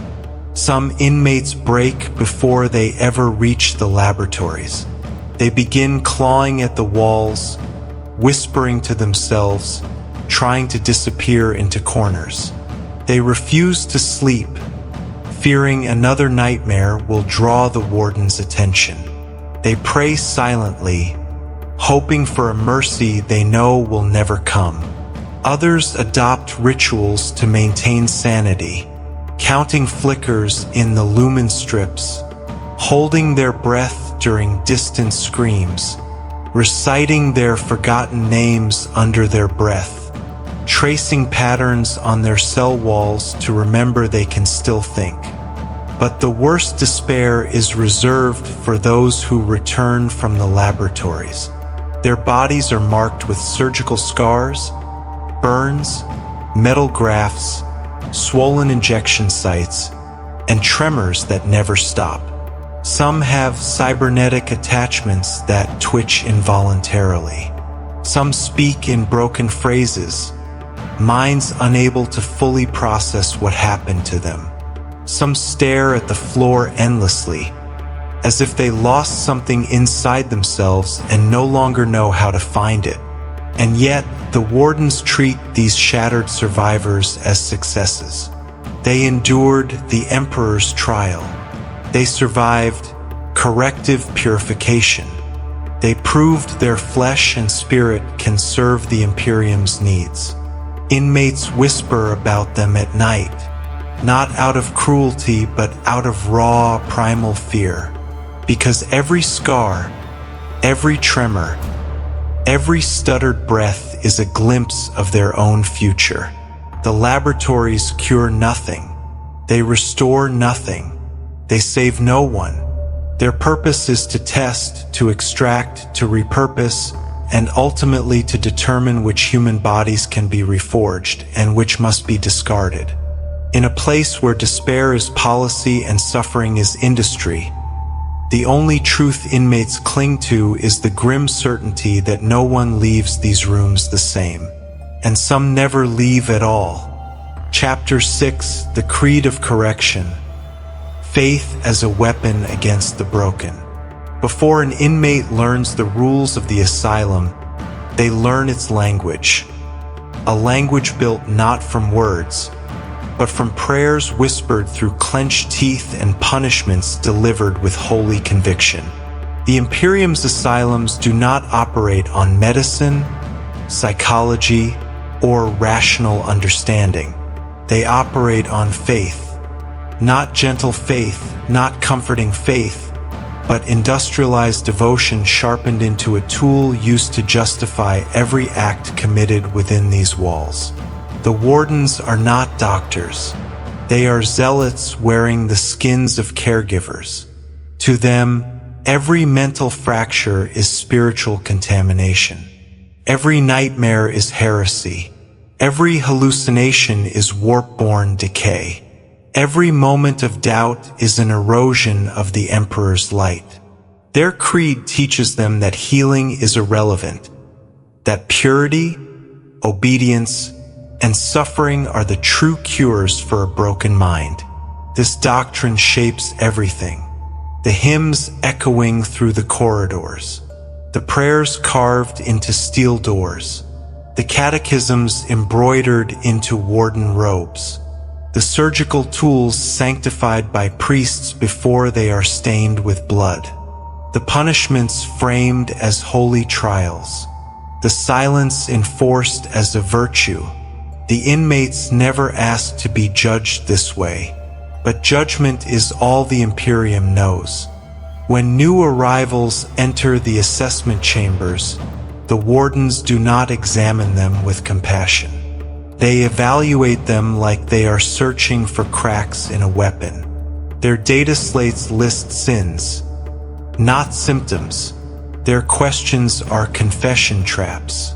Speaker 1: Some inmates break before they ever reach the laboratories. They begin clawing at the walls, whispering to themselves, trying to disappear into corners. They refuse to sleep, fearing another nightmare will draw the warden's attention. They pray silently, hoping for a mercy they know will never come. Others adopt rituals to maintain sanity, counting flickers in the lumen strips, holding their breath during distant screams, reciting their forgotten names under their breath, tracing patterns on their cell walls to remember they can still think. But the worst despair is reserved for those who return from the laboratories. Their bodies are marked with surgical scars, burns, metal grafts, swollen injection sites, and tremors that never stop. Some have cybernetic attachments that twitch involuntarily. Some speak in broken phrases, minds unable to fully process what happened to them. Some stare at the floor endlessly, as if they lost something inside themselves and no longer know how to find it. And yet, the wardens treat these shattered survivors as successes. They endured the Emperor's trial. They survived corrective purification. They proved their flesh and spirit can serve the Imperium's needs. Inmates whisper about them at night, not out of cruelty but out of raw, primal fear. Because every scar, every tremor, every stuttered breath is a glimpse of their own future. The laboratories cure nothing. They restore nothing. They save no one. Their purpose is to test, to extract, to repurpose, and ultimately to determine which human bodies can be reforged and which must be discarded. In a place where despair is policy and suffering is industry, the only truth inmates cling to is the grim certainty that no one leaves these rooms the same, and some never leave at all. Chapter 6: The Creed of Correction. Faith as a weapon against the broken. Before an inmate learns the rules of the asylum, they learn its language. A language built not from words, but from prayers whispered through clenched teeth and punishments delivered with holy conviction. The Imperium's asylums do not operate on medicine, psychology, or rational understanding. They operate on faith. Not gentle faith, not comforting faith, but industrialized devotion sharpened into a tool used to justify every act committed within these walls. The wardens are not doctors. They are zealots wearing the skins of caregivers. To them, every mental fracture is spiritual contamination. Every nightmare is heresy. Every hallucination is warp-born decay. Every moment of doubt is an erosion of the Emperor's light. Their creed teaches them that healing is irrelevant, that purity, obedience, and suffering are the true cures for a broken mind. This doctrine shapes everything. The hymns echoing through the corridors, the prayers carved into steel doors, the catechisms embroidered into warden robes. the surgical tools sanctified by priests before they are stained with blood, the punishments framed as holy trials, the silence enforced as a virtue. The inmates never ask to be judged this way, but judgment is all the Imperium knows. When new arrivals enter the assessment chambers, the wardens do not examine them with compassion. They evaluate them like they are searching for cracks in a weapon. Their data slates list sins, not symptoms. Their questions are confession traps.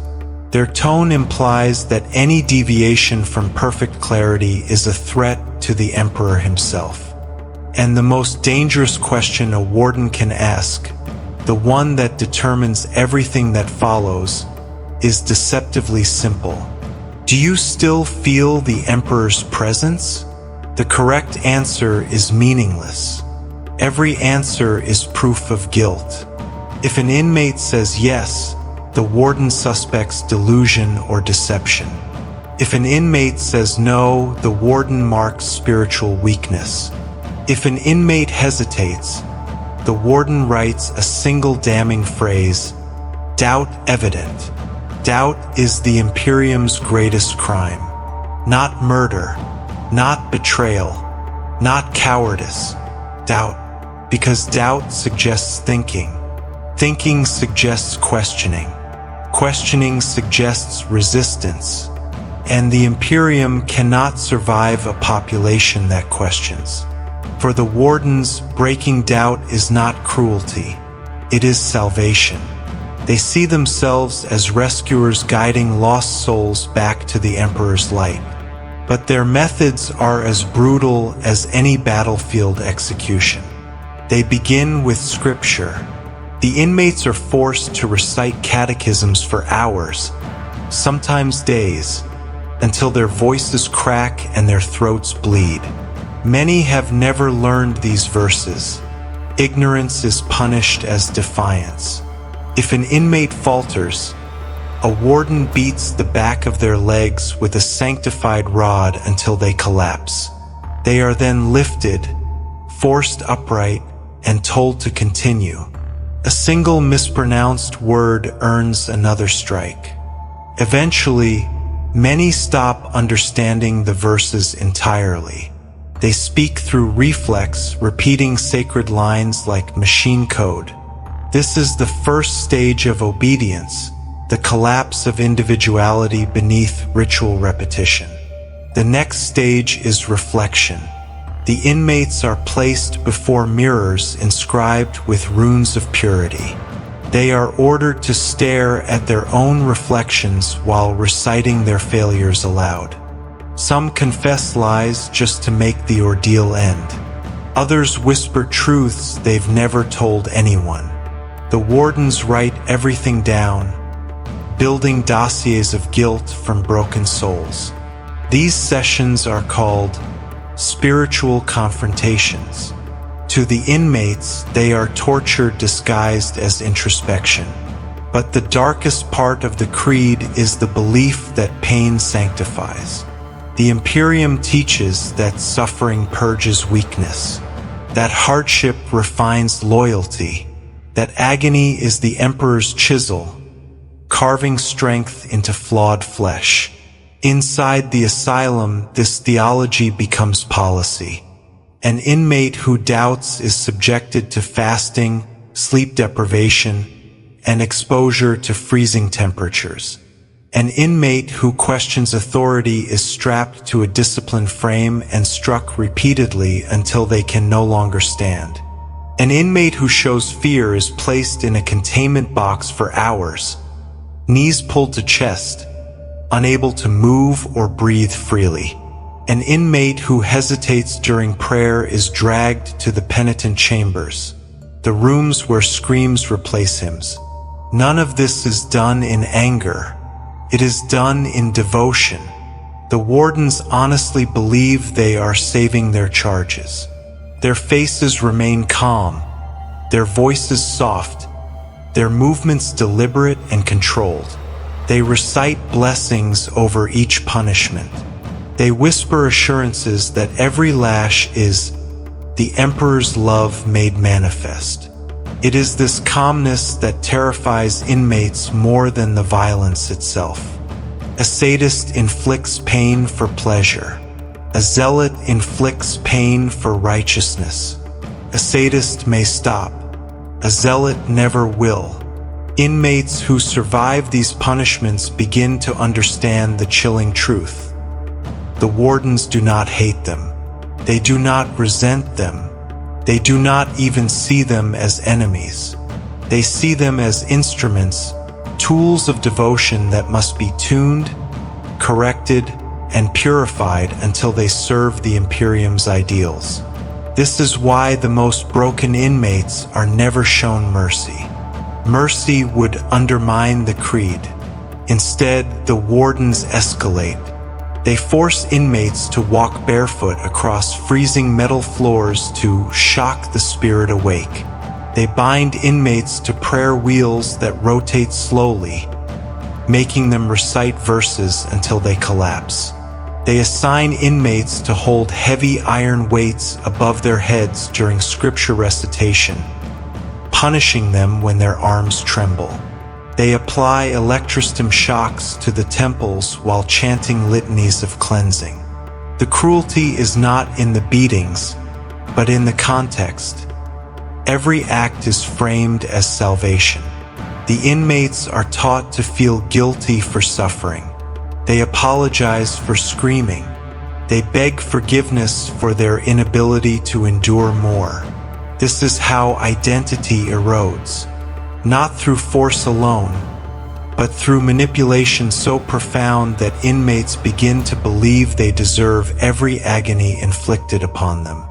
Speaker 1: Their tone implies that any deviation from perfect clarity is a threat to the Emperor himself. And the most dangerous question a warden can ask, the one that determines everything that follows, is deceptively simple. Do you still feel the Emperor's presence? The correct answer is meaningless. Every answer is proof of guilt. If an inmate says yes, the warden suspects delusion or deception. If an inmate says no, the warden marks spiritual weakness. If an inmate hesitates, the warden writes a single damning phrase, doubt evident. Doubt is the Imperium's greatest crime. Not murder, not betrayal, not cowardice. Doubt, because doubt suggests thinking. Thinking suggests questioning. Questioning suggests resistance. And the Imperium cannot survive a population that questions. For the wardens, breaking doubt is not cruelty. It is salvation. They see themselves as rescuers guiding lost souls back to the Emperor's light. But their methods are as brutal as any battlefield execution. They begin with scripture. The inmates are forced to recite catechisms for hours, sometimes days, until their voices crack and their throats bleed. Many have never learned these verses. Ignorance is punished as defiance. If an inmate falters, a warden beats the back of their legs with a sanctified rod until they collapse. They are then lifted, forced upright, and told to continue. A single mispronounced word earns another strike. Eventually, many stop understanding the verses entirely. They speak through reflex, repeating sacred lines like machine code. This is the first stage of obedience, the collapse of individuality beneath ritual repetition. The next stage is reflection. The inmates are placed before mirrors inscribed with runes of purity. They are ordered to stare at their own reflections while reciting their failures aloud. Some confess lies just to make the ordeal end. Others whisper truths they've never told anyone. The wardens write everything down, building dossiers of guilt from broken souls. These sessions are called spiritual confrontations. To the inmates, they are torture disguised as introspection. But the darkest part of the creed is the belief that pain sanctifies. The Imperium teaches that suffering purges weakness, that hardship refines loyalty, that agony is the Emperor's chisel, carving strength into flawed flesh. Inside the asylum, this theology becomes policy. An inmate who doubts is subjected to fasting, sleep deprivation, and exposure to freezing temperatures. An inmate who questions authority is strapped to a disciplined frame and struck repeatedly until they can no longer stand. An inmate who shows fear is placed in a containment box for hours, knees pulled to chest, unable to move or breathe freely. An inmate who hesitates during prayer is dragged to the penitent chambers, the rooms where screams replace hymns. None of this is done in anger. It is done in devotion. The wardens honestly believe they are saving their charges. Their faces remain calm, their voices soft, their movements deliberate and controlled. They recite blessings over each punishment. They whisper assurances that every lash is the Emperor's love made manifest. It is this calmness that terrifies inmates more than the violence itself. A sadist inflicts pain for pleasure. A zealot inflicts pain for righteousness. A sadist may stop. A zealot never will. Inmates who survive these punishments begin to understand the chilling truth. The wardens do not hate them. They do not resent them. They do not even see them as enemies. They see them as instruments, tools of devotion that must be tuned, corrected, and purified until they serve the Imperium's ideals. This is why the most broken inmates are never shown mercy. Mercy would undermine the creed. Instead, the wardens escalate. They force inmates to walk barefoot across freezing metal floors to shock the spirit awake. They bind inmates to prayer wheels that rotate slowly, making them recite verses until they collapse. They assign inmates to hold heavy iron weights above their heads during scripture recitation, punishing them when their arms tremble. They apply electrostim shocks to the temples while chanting litanies of cleansing. The cruelty is not in the beatings, but in the context. Every act is framed as salvation. The inmates are taught to feel guilty for suffering. They apologize for screaming. They beg forgiveness for their inability to endure more. This is how identity erodes. Not through force alone, but through manipulation so profound that inmates begin to believe they deserve every agony inflicted upon them.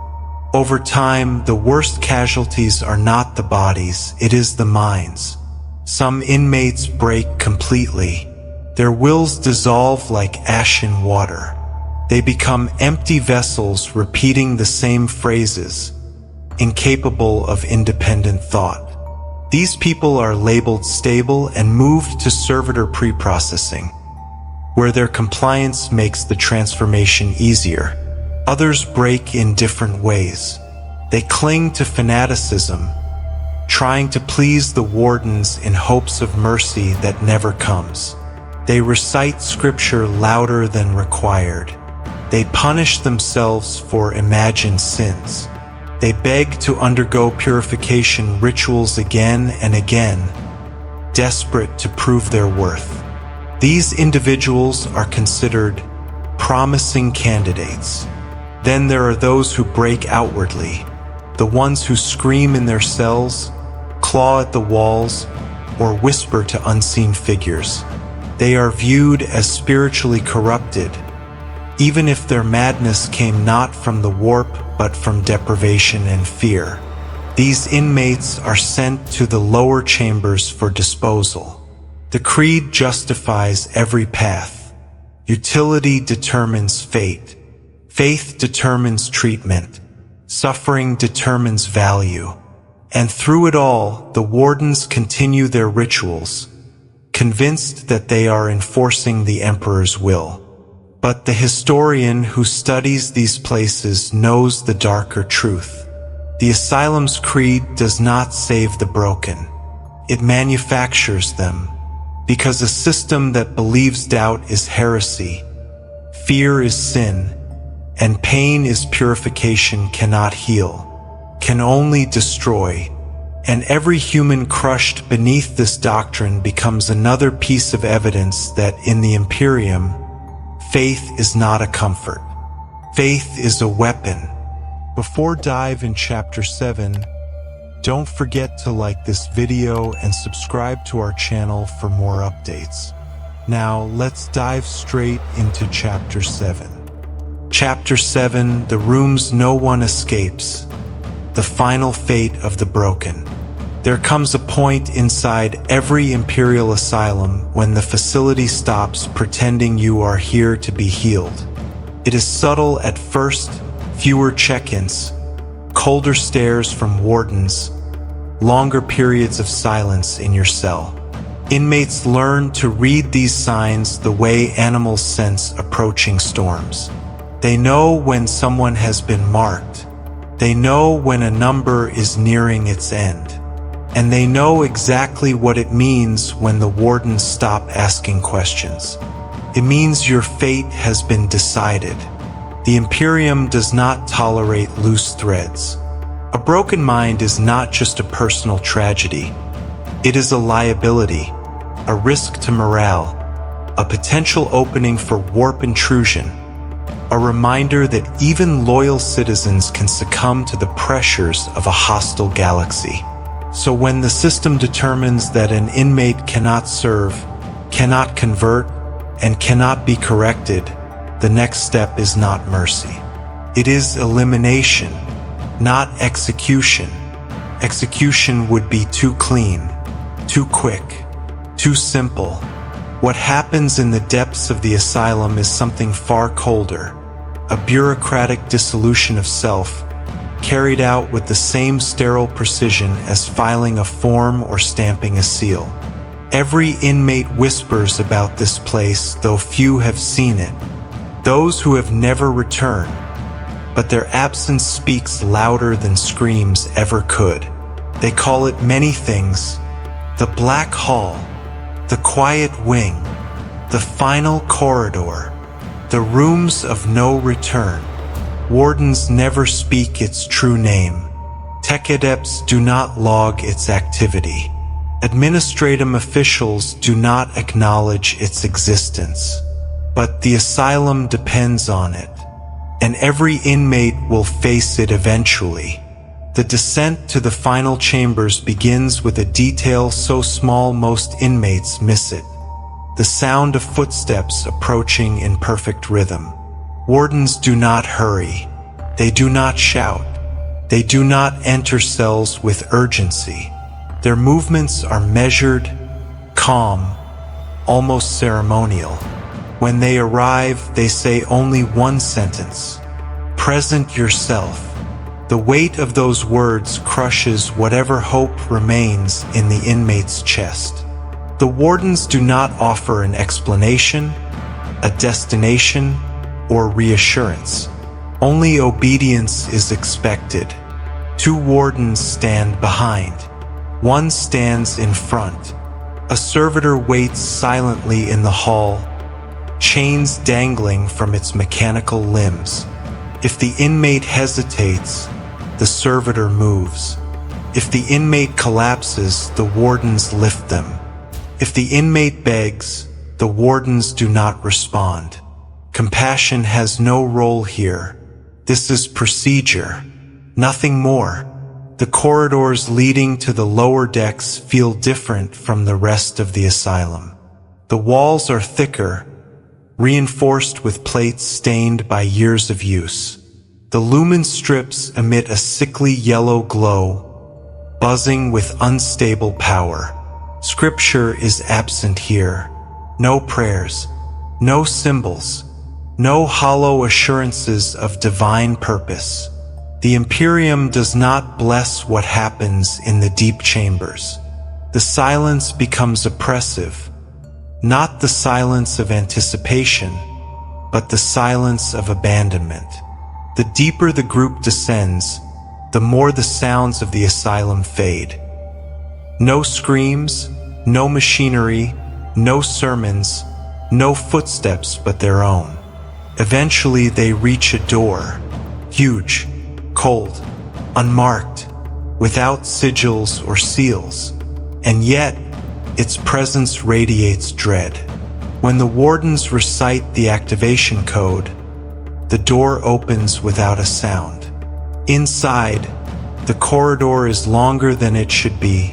Speaker 1: Over time, the worst casualties are not the bodies, it is the minds. Some inmates break completely. Their wills dissolve like ash in water. They become empty vessels repeating the same phrases, incapable of independent thought. These people are labeled stable and moved to servitor pre-processing, where their compliance makes the transformation easier. Others break in different ways. They cling to fanaticism, trying to please the wardens in hopes of mercy that never comes. They recite scripture louder than required. They punish themselves for imagined sins. They beg to undergo purification rituals again and again, desperate to prove their worth. These individuals are considered promising candidates. Then there are those who break outwardly, the ones who scream in their cells, claw at the walls, or whisper to unseen figures. They are viewed as spiritually corrupted, even if their madness came not from the warp but from deprivation and fear. These inmates are sent to the lower chambers for disposal. The creed justifies every path. Utility determines fate. Faith determines treatment. Suffering determines value. And through it all, the wardens continue their rituals, convinced that they are enforcing the Emperor's will. But the historian who studies these places knows the darker truth. The asylum's creed does not save the broken. It manufactures them, because a system that believes doubt is heresy, fear is sin, and pain is purification cannot heal, can only destroy. And every human crushed beneath this doctrine becomes another piece of evidence that in the Imperium, faith is not a comfort. Faith is a weapon. Before dive in Chapter 7, don't forget to like this video and subscribe to our channel for more updates. Now, let's dive straight into Chapter 7. Chapter 7, The Rooms No One Escapes. The Final Fate of the Broken. There comes a point inside every Imperial asylum when the facility stops pretending you are here to be healed. It is subtle at first, fewer check-ins, colder stares from wardens, longer periods of silence in your cell. Inmates learn to read these signs the way animals sense approaching storms. They know when someone has been marked. They know when a number is nearing its end. And they know exactly what it means when the wardens stop asking questions. It means your fate has been decided. The Imperium does not tolerate loose threads. A broken mind is not just a personal tragedy. It is a liability, a risk to morale, a potential opening for warp intrusion, a reminder that even loyal citizens can succumb to the pressures of a hostile galaxy. So when the system determines that an inmate cannot serve, cannot convert, and cannot be corrected, the next step is not mercy. It is elimination, not execution. Execution would be too clean, too quick, too simple. What happens in the depths of the asylum is something far colder, a bureaucratic dissolution of self, carried out with the same sterile precision as filing a form or stamping a seal. Every inmate whispers about this place, though few have seen it. Those who have never returned, but their absence speaks louder than screams ever could. They call it many things: the Black Hall, the Quiet Wing, the Final Corridor, the Rooms of No Return. Wardens never speak its true name. Tech adepts do not log its activity. Administrative officials do not acknowledge its existence. But the asylum depends on it, and every inmate will face it eventually. The descent to the final chambers begins with a detail so small most inmates miss it: the sound of footsteps approaching in perfect rhythm. Wardens do not hurry. They do not shout. They do not enter cells with urgency. Their movements are measured, calm, almost ceremonial. When they arrive, they say only one sentence: "Present yourself." The weight of those words crushes whatever hope remains in the inmate's chest. The wardens do not offer an explanation, a destination, or reassurance. Only obedience is expected. 2 wardens stand behind. 1 stands in front. A servitor waits silently in the hall, chains dangling from its mechanical limbs. If the inmate hesitates, the servitor moves. If the inmate collapses, the wardens lift them. If the inmate begs, the wardens do not respond. Compassion has no role here. This is procedure, nothing more. The corridors leading to the lower decks feel different from the rest of the asylum. The walls are thicker, reinforced with plates stained by years of use. The lumen strips emit a sickly yellow glow, buzzing with unstable power. Scripture is absent here. No prayers, no symbols, no hollow assurances of divine purpose. The Imperium does not bless what happens in the deep chambers. The silence becomes oppressive, not the silence of anticipation, but the silence of abandonment. The deeper the group descends, the more the sounds of the asylum fade. No screams, no machinery, no sermons, no footsteps but their own. Eventually they reach a door, huge, cold, unmarked, without sigils or seals, and yet its presence radiates dread. When the wardens recite the activation code, the door opens without a sound. Inside, the corridor is longer than it should be,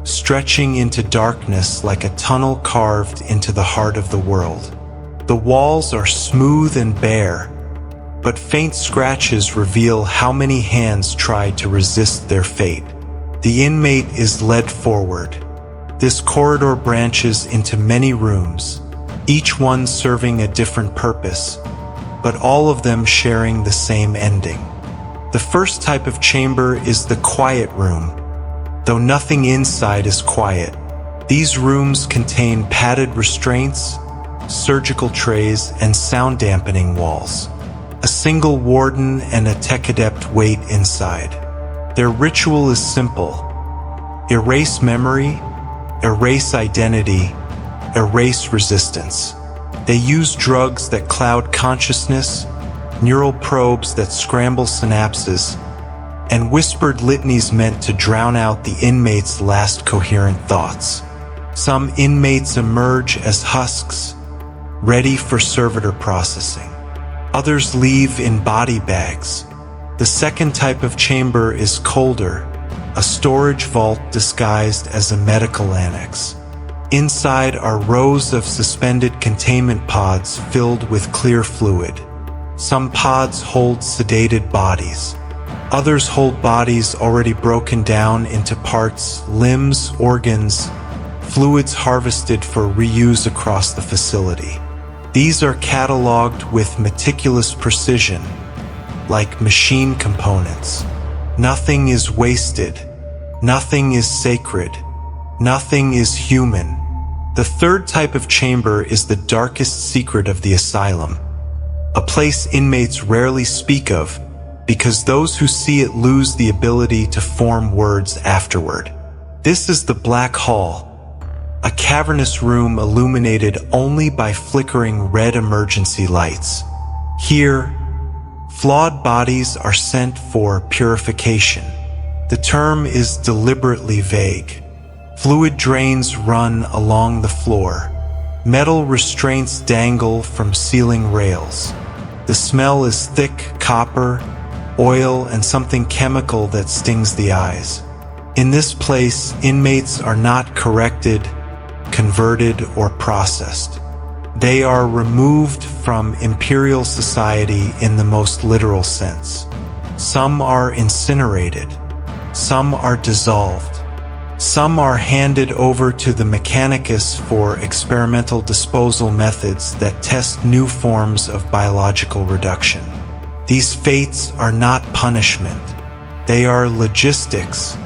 Speaker 1: stretching into darkness like a tunnel carved into the heart of the world. The walls are smooth and bare, but faint scratches reveal how many hands tried to resist their fate. The inmate is led forward. This corridor branches into many rooms, each one serving a different purpose, but all of them sharing the same ending. The first type of chamber is the quiet room. Though nothing inside is quiet, These rooms contain padded restraints, surgical trays, and sound-dampening walls. A single warden and a tech adept wait inside. Their ritual is simple: erase memory, erase identity, erase resistance. They use drugs that cloud consciousness, neural probes that scramble synapses, and whispered litanies meant to drown out the inmates' last coherent thoughts. Some inmates emerge as husks, ready for servitor processing. Others leave in body bags. The second type of chamber is colder, a storage vault disguised as a medical annex. Inside are rows of suspended containment pods filled with clear fluid. Some pods hold sedated bodies. Others hold bodies already broken down into parts, limbs, organs, fluids harvested for reuse across the facility. These are cataloged with meticulous precision, like machine components. Nothing is wasted. Nothing is sacred. Nothing is human. The third type of chamber is the darkest secret of the asylum, a place inmates rarely speak of because those who see it lose the ability to form words afterward. This is the Black Hall, a cavernous room illuminated only by flickering red emergency lights. Here, flawed bodies are sent for purification. The term is deliberately vague. Fluid drains run along the floor. Metal restraints dangle from ceiling rails. The smell is thick copper, oil, and something chemical that stings the eyes. In this place, inmates are not corrected, converted, or processed. They are removed from Imperial society in the most literal sense. Some are incinerated. Some are dissolved. Some are handed over to the mechanicus for experimental disposal methods that test new forms of biological reduction. These fates are not punishment. They are logistics.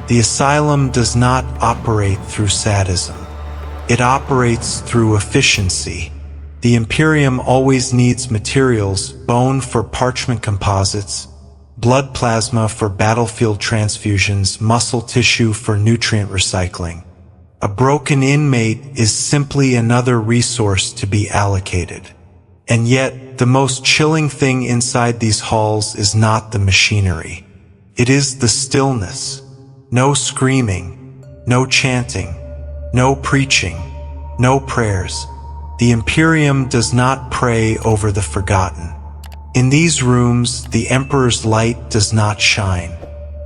Speaker 1: The asylum does not operate through sadism. It operates through efficiency. The Imperium always needs materials: bone for parchment composites, blood plasma for battlefield transfusions, muscle tissue for nutrient recycling. A broken inmate is simply another resource to be allocated. And yet, the most chilling thing inside these halls is not the machinery. It is the stillness. No screaming, no chanting, no preaching, no prayers. The Imperium does not pray over the forgotten. In these rooms, the Emperor's light does not shine.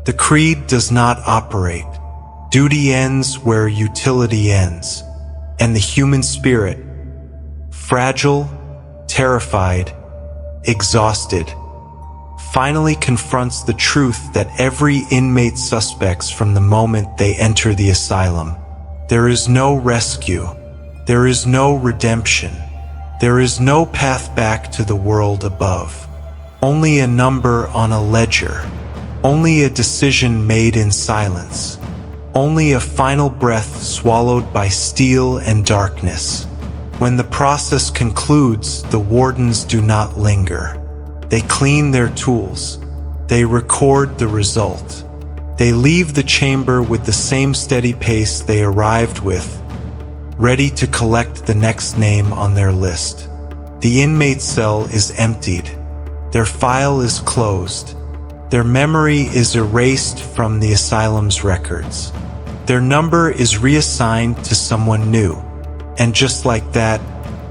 Speaker 1: The creed does not operate. Duty ends where utility ends. And the human spirit, fragile, terrified, exhausted, finally confronts the truth that every inmate suspects from the moment they enter the asylum. There is no rescue. There is no redemption. There is no path back to the world above. Only a number on a ledger. Only a decision made in silence. Only a final breath swallowed by steel and darkness. When the process concludes, the wardens do not linger. They clean their tools. They record the result. They leave the chamber with the same steady pace they arrived with, ready to collect the next name on their list. The inmate cell is emptied. Their file is closed. Their memory is erased from the asylum's records. Their number is reassigned to someone new. And just like that,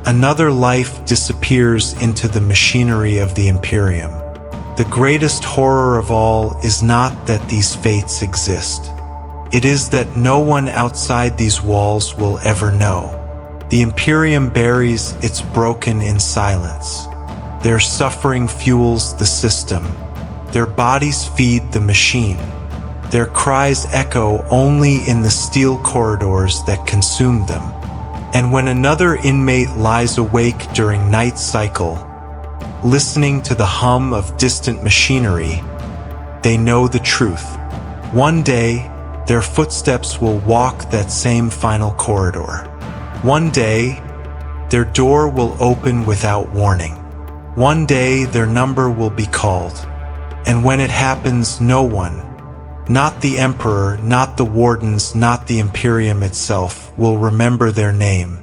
Speaker 1: another life disappears into the machinery of the Imperium. The greatest horror of all is not that these fates exist. It is that no one outside these walls will ever know. The Imperium buries its broken in silence. Their suffering fuels the system. Their bodies feed the machine. Their cries echo only in the steel corridors that consume them. And when another inmate lies awake during night cycle, listening to the hum of distant machinery, they know the truth. One day, their footsteps will walk that same final corridor. One day, their door will open without warning. One day, their number will be called. And when it happens, no one, not the Emperor, not the Wardens, not the Imperium itself, will remember their name.